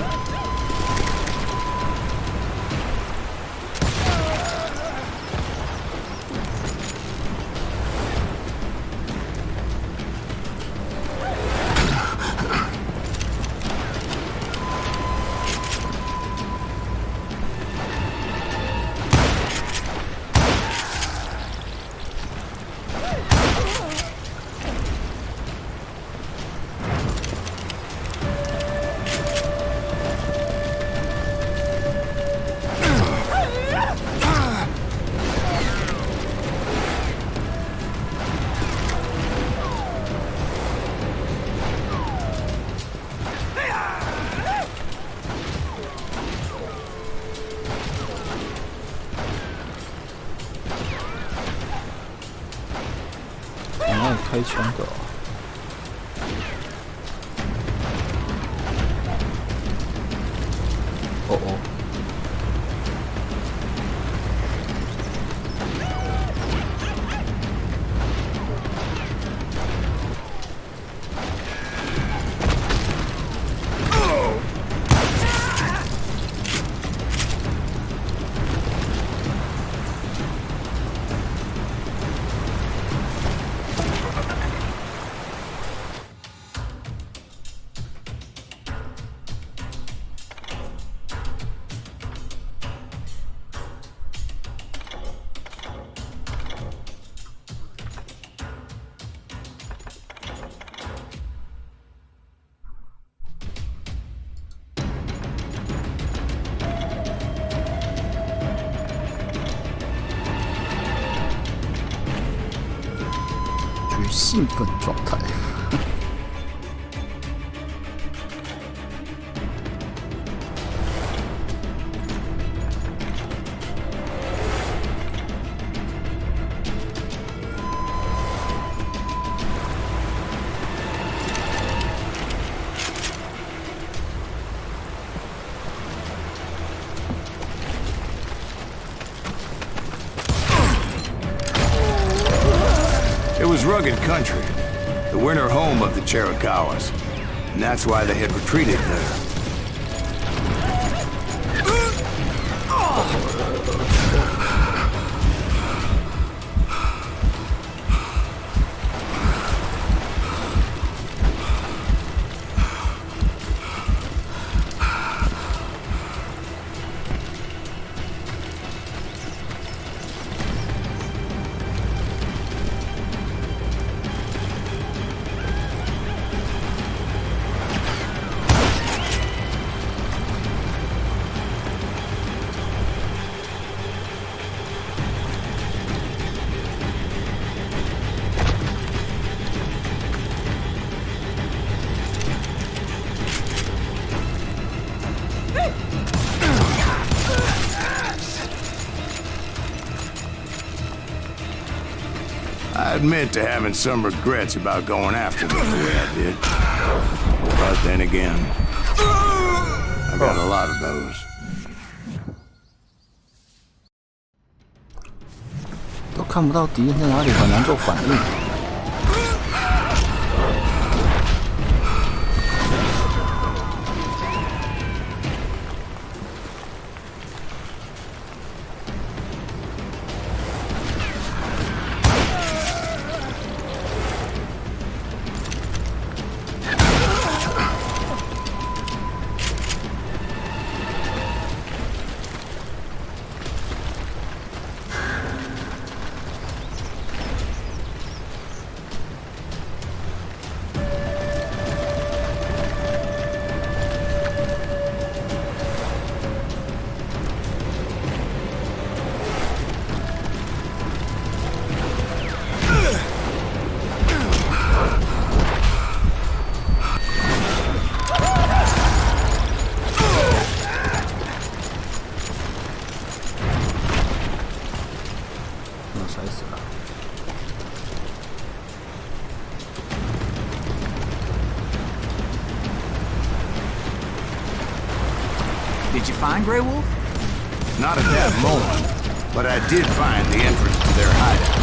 开枪的哦哦。兴奋状态。It was rugged country, the winter home of the Chiricahuas, and that's why they had retreated there. I admit to having some regrets about going after them the way I did. But then again, I've got a lot of those. 都看不到敌人在哪里，很难做反应。Did you find Grey Wolf? Not at that moment, but I did find the entrance to their hideout.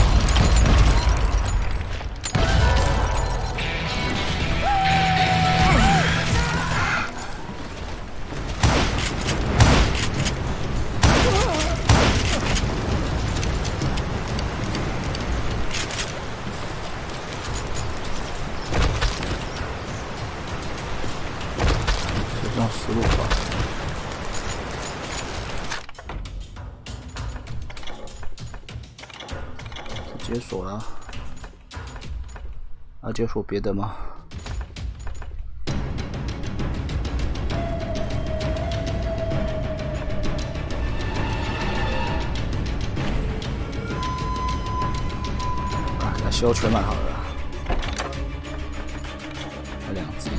解锁了，要解锁别的吗？啊，给它修全满好了。 2只。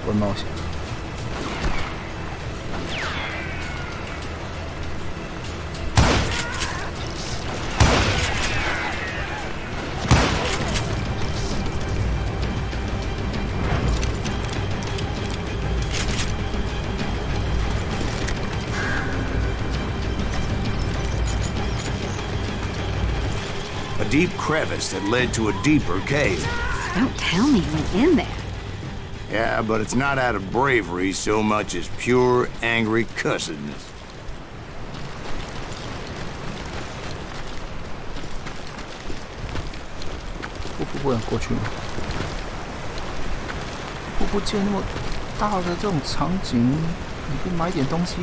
不冒险。A deep crevice that led to a deeper cave. Don't tell me you went in there. Yeah, but it's not out of bravery so much as pure, angry cussedness. 不能过去吗？不见那么大的这种场景，你不买点东西？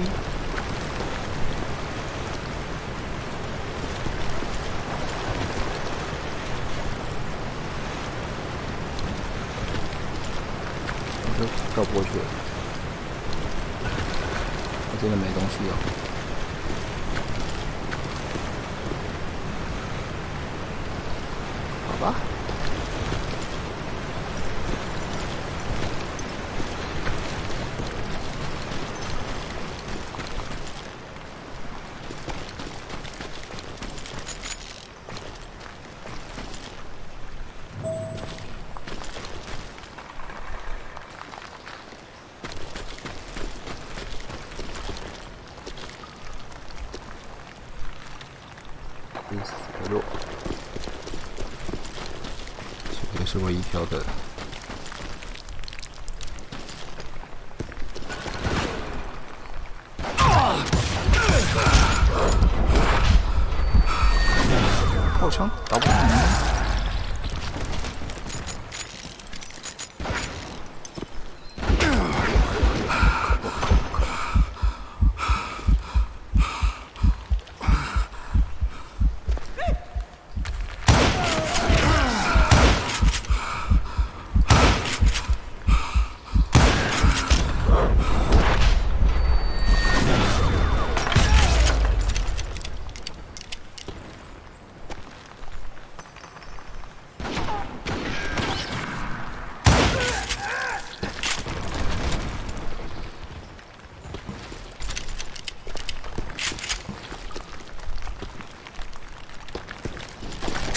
我就跳不过去了，我真的没东西哦。 好吧。死路，这个是唯一条的。炮枪打不死你。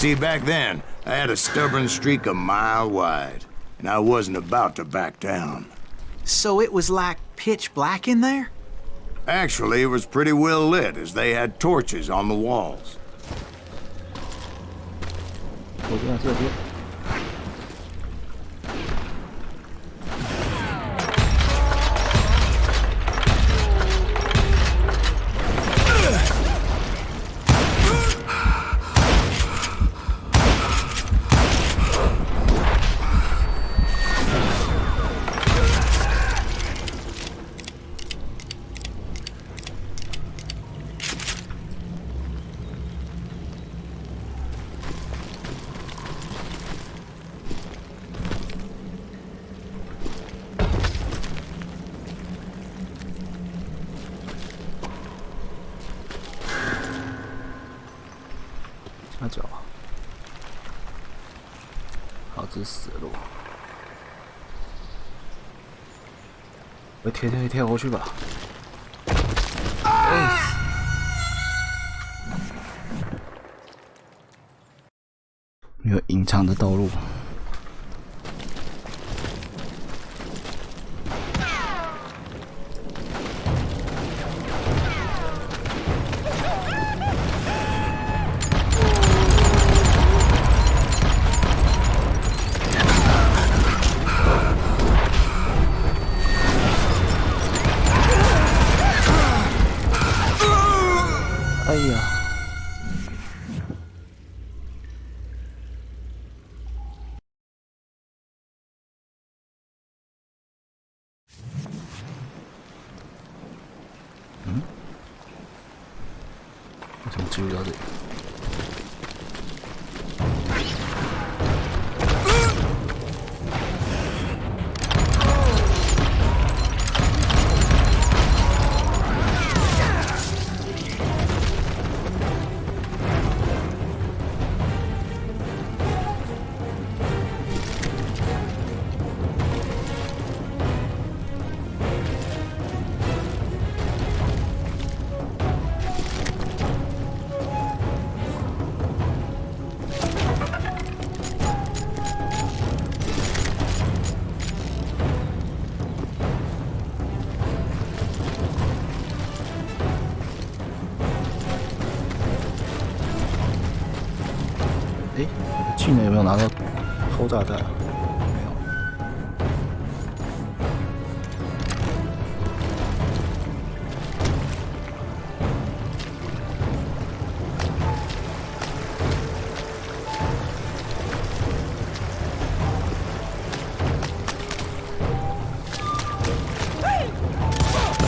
See, back then, I had a stubborn streak a mile wide, and I wasn't about to back down. So it was like pitch black in there? Actually, it was pretty well lit, as they had torches on the walls. 我这边这边。 那脚，好，这是死路。我贴过去吧。没有隐藏的道路。呀！嗯？我怎么记不到这里？ 哎，技能有没有拿到偷炸弹？没有。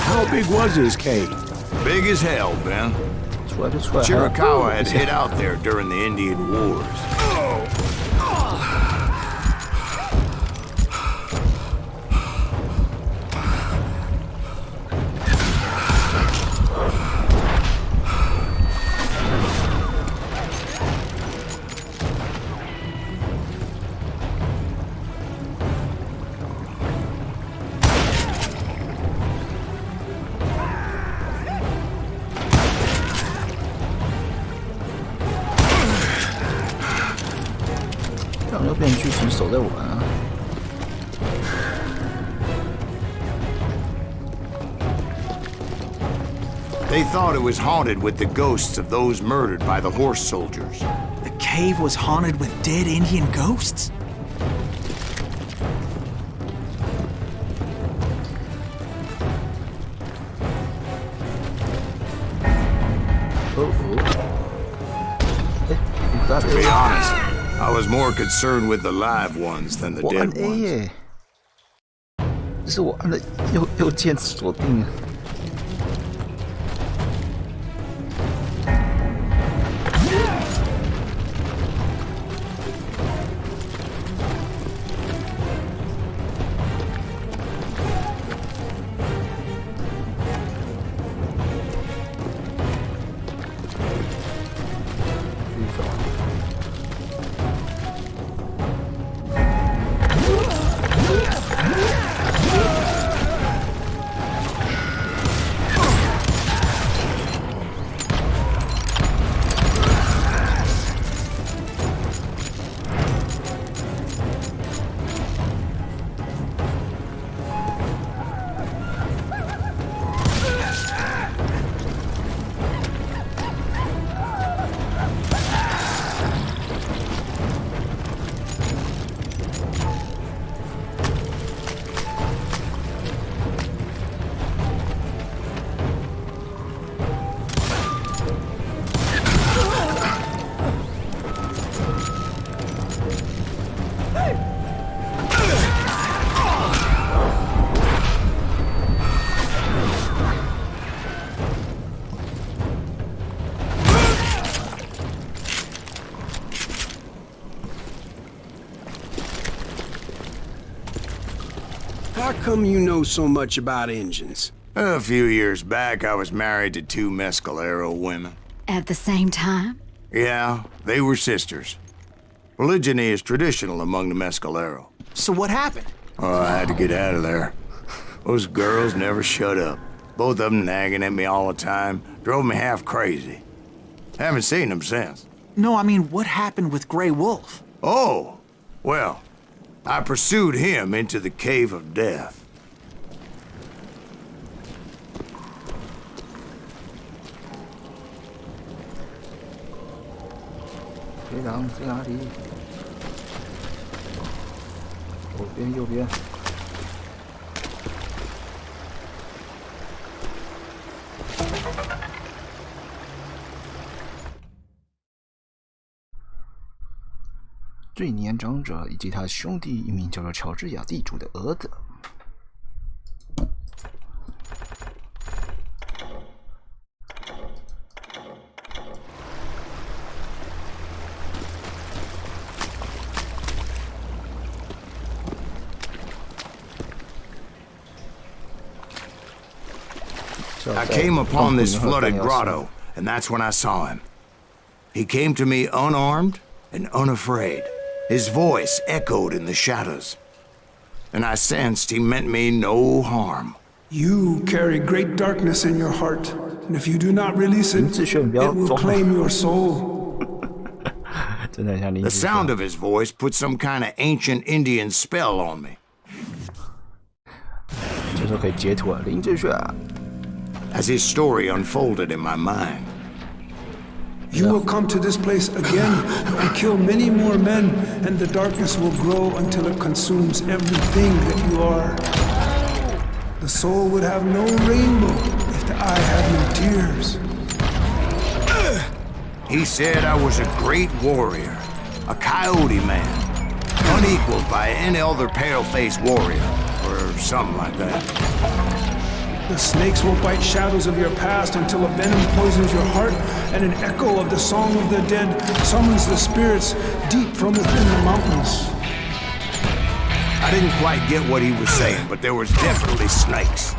How big was this cave? Big as hell, Ben. 出来就出来。 Chiricahua had hid out there during the Indian Wars.这样就变剧情手在玩啊。 They thought it was haunted with the ghosts of those murdered by the horse soldiers. The cave was haunted with dead Indian ghosts? To be honest, I was more concerned with the live ones than the 我按 dead A ones. 耶，这是我按的右键锁定。 How come you know so much about engines? A few years back, I was married to 2 Mescalero women. At the same time? Yeah, they were sisters. Polygyny is traditional among the Mescalero. So what happened? Oh, I had to get out of there. Those girls never shut up. Both of them nagging at me all the time. Drove me half crazy. Haven't seen them since. No, I mean, what happened with Grey Wolf? Oh, well, I pursued him into the Cave of Death. 别挡在哪里？左边，右边。最年长者以及他兄弟一名叫做乔治亚地主的儿子。I came upon this flooded grotto, and that's when I saw him. He came to me unarmed and unafraid. His voice echoed in the shadows, and I sensed he meant me no harm. You carry great darkness in your heart, and if you do not release it, it will claim your soul. The sound of his voice put some kind of ancient Indian spell on me. 这时候可以截图了，林志炫。As his story unfolded in my mind. You will come to this place again and kill many more men, and the darkness will grow until it consumes everything that you are. The soul would have no rainbow if the eye had no tears. He said I was a great warrior, a coyote man, unequaled by any other pale-faced warrior, or something like that. The snakes will bite shadows of your past until a venom poisons your heart, and an echo of the song of the dead summons the spirits deep from within the mountains. I didn't quite get what he was saying, but there was definitely snakes.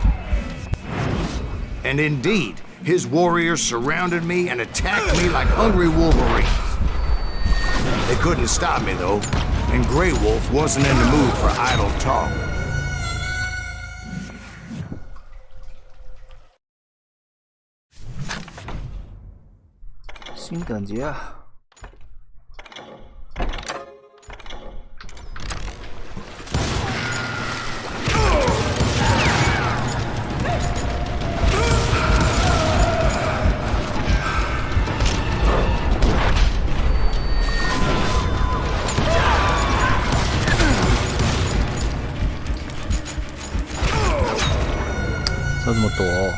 And indeed, his warriors surrounded me and attacked me like hungry wolverines. They couldn't stop me, though, and Grey Wolf wasn't in the mood for idle talk. 新等级啊！这么多哦。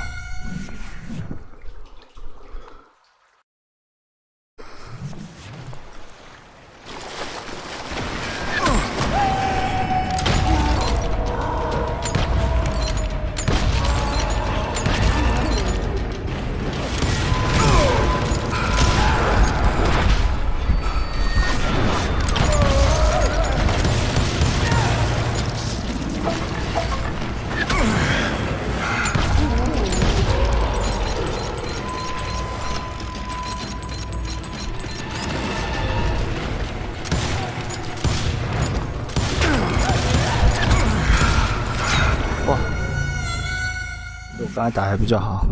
刚才打还比较好。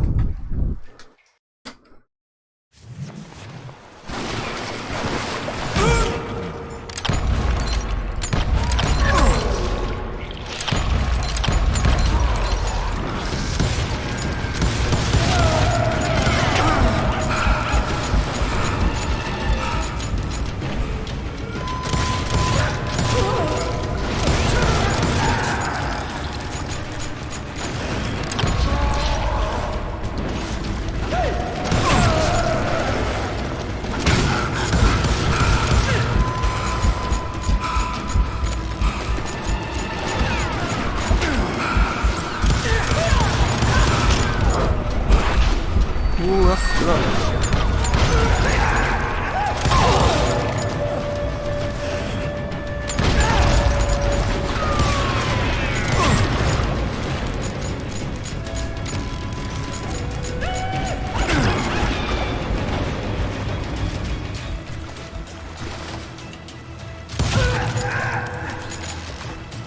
我要死了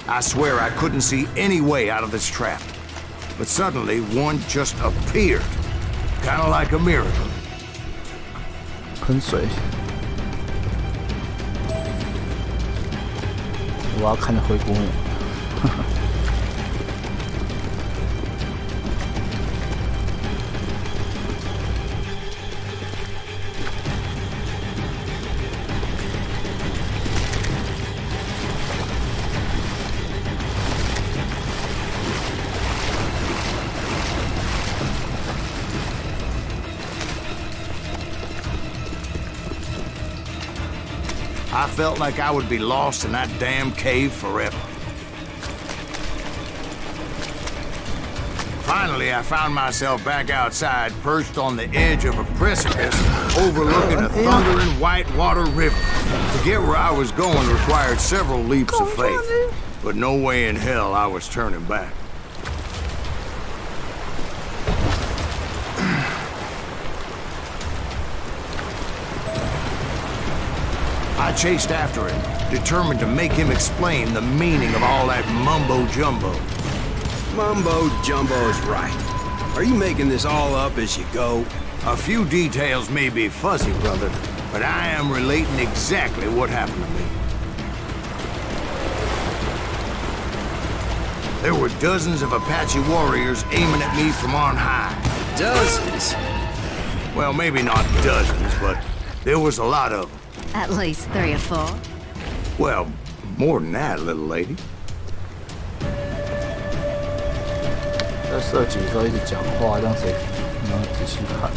！I swear I couldn't see any way out of this trap. But suddenly, one just appeared. Kind of like a miracle. 喷水！我要看着灰姑娘。I felt like I would be lost in that damn cave forever. Finally, I found myself back outside, perched on the edge of a precipice overlooking a thundering whitewater river. To get where I was going required several leaps of faith, but no way in hell I was turning back. I chased after him, determined to make him explain the meaning of all that mumbo-jumbo. Mumbo-jumbo's right. Are you making this all up as you go? A few details may be fuzzy, brother, but I am relating exactly what happened to me. There were dozens of Apache warriors aiming at me from on high. Dozens? Well, maybe not dozens, but there was a lot of them. At least 3 or 4. Well, more than that, little lady. 在射击的时候一直讲话，让谁你要仔细看。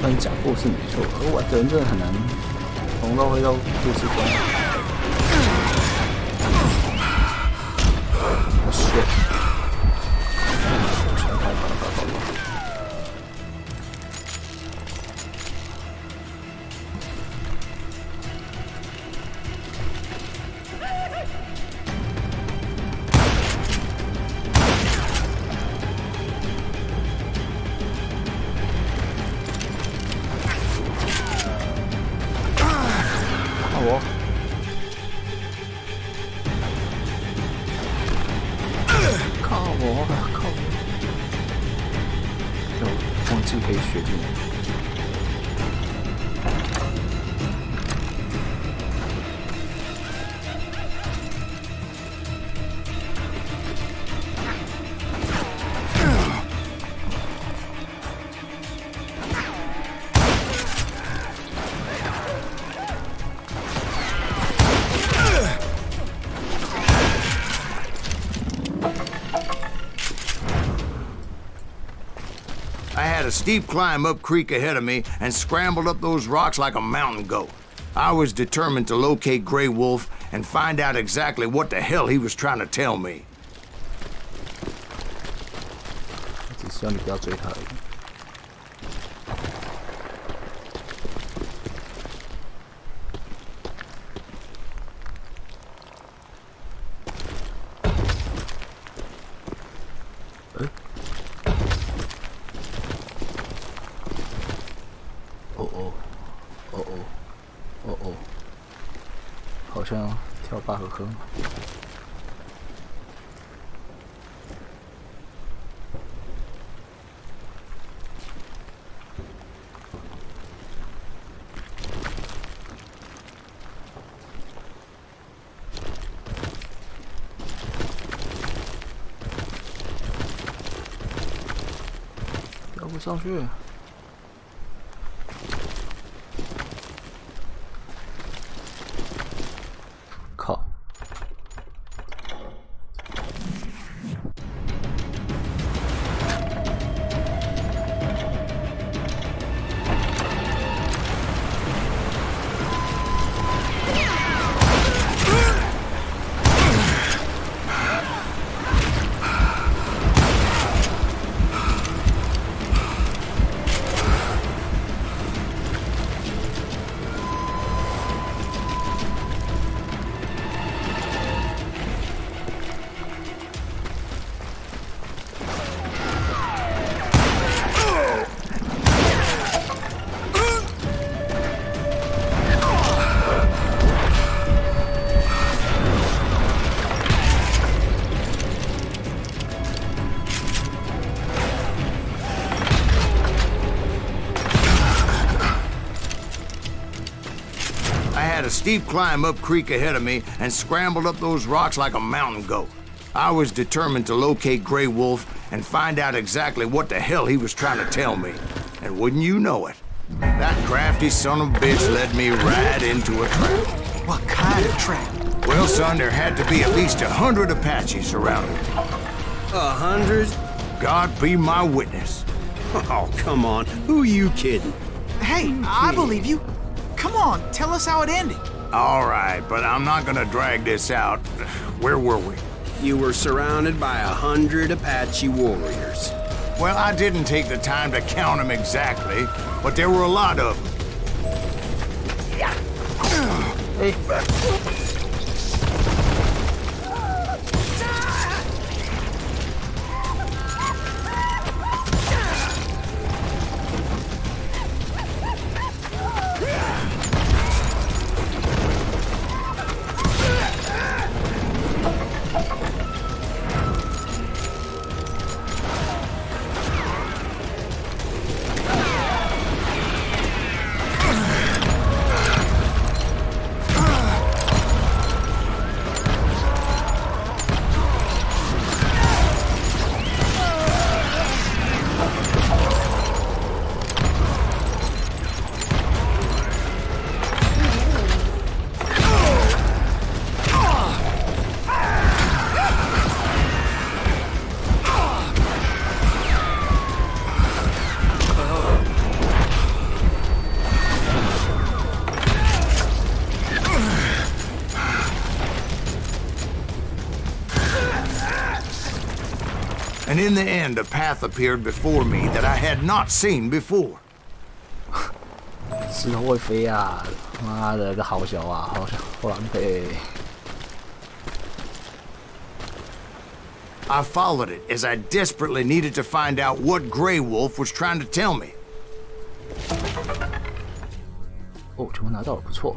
但讲故事没错，而玩的人真的很难从到会到故事中。我shit！可以学进来。A steep climb up creek ahead of me and scrambled up those rocks like a mountain goat. I was determined to locate Grey Wolf and find out exactly what the hell he was trying to tell me. 只希望你不要追他而已。好像跳拔河坑。跳不上去。靠！A steep climb up creek ahead of me and scrambled up those rocks like a mountain goat. I was determined to locate Grey Wolf and find out exactly what the hell he was trying to tell me. And wouldn't you know it, that crafty son of a bitch led me right into a trap. What kind of trap? Well, son, there had to be at least 100 Apaches surrounded. 100? God be my witness. Oh, come on. Who are you kidding? Hey, I believe you. Come on, tell us how it ended. All right, but I'm not gonna drag this out. Where were we? You were surrounded by 100 Apache warriors. Well, I didn't take the time to count them exactly, but there were a lot of them. And in the end, a path appeared before me that I had not seen before. 石头会飞啊！妈的，个好小啊，好狼狈。I followed it as I desperately needed to find out what Grey Wolf was trying to tell me. 哦，全部拿到了，不错。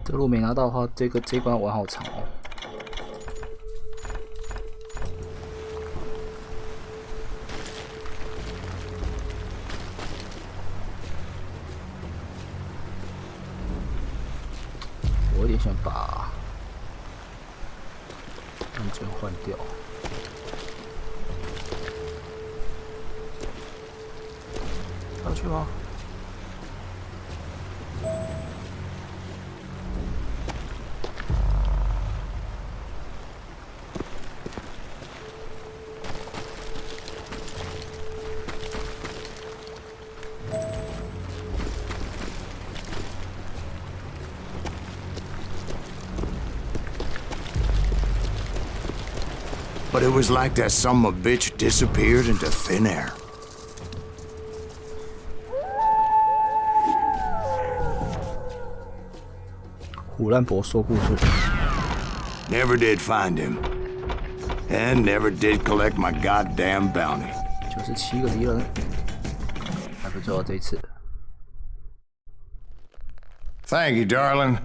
这个如果没拿到的话，这一关玩好长哦。我有点想把安全换掉。要去吗？ But it was like that son of a bitch disappeared into thin air. Never did find him. And never did collect my goddamn bounty. 97个敌人，还不错这一次。 Thank you, darling.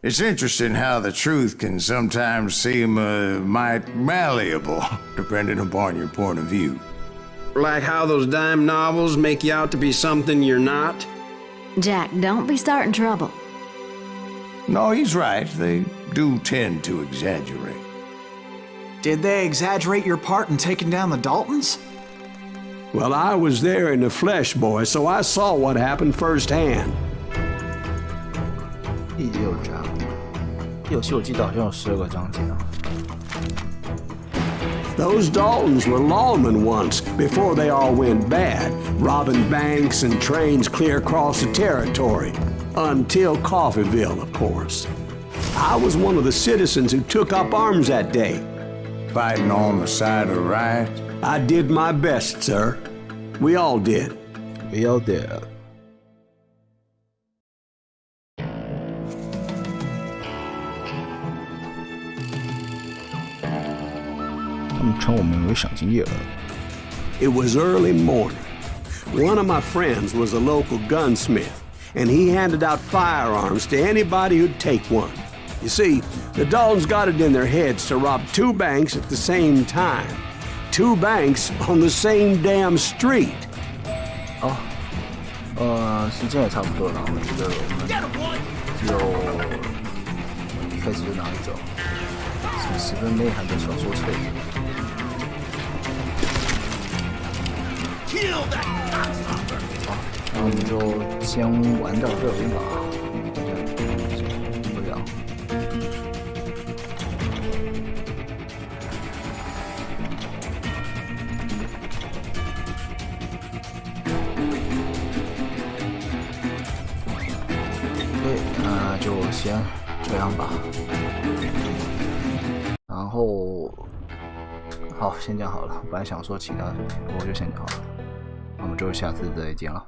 It's interesting how the truth can sometimes seem might malleable, depending upon your point of view. Like how those dime novels make you out to be something you're not? Jack, don't be starting trouble. No, he's right. They do tend to exaggerate. Did they exaggerate your part in taking down the Daltons? Well, I was there in the flesh, boy, so I saw what happened firsthand. 第6章，游戏我记得好像有12个章节啊。 Those Daltons were lawmen once, before they all went bad, robbing banks and trains clear across the territory. Until Coffeeville, of course. I was one of the citizens who took up arms that day. Fighting on the side of right? I did my best, sir. We all did. We all did. 他们称我们为赏金猎人。 It was early morning. One of my friends was a local gunsmith, and he handed out firearms to anybody who'd take one. You see, the Daltons got it in their heads to rob 2 banks at the same time. 2 banks on the same damn street. 时间也差不多了，我觉得我们一开始就拿走，什么10分内涵的小说册。 好，那我们就先玩到这边吧。不了。OK， 那就先这样吧。然后，好，先讲好了。我本来想说其他，我就先讲好了。那我们就下次再见了。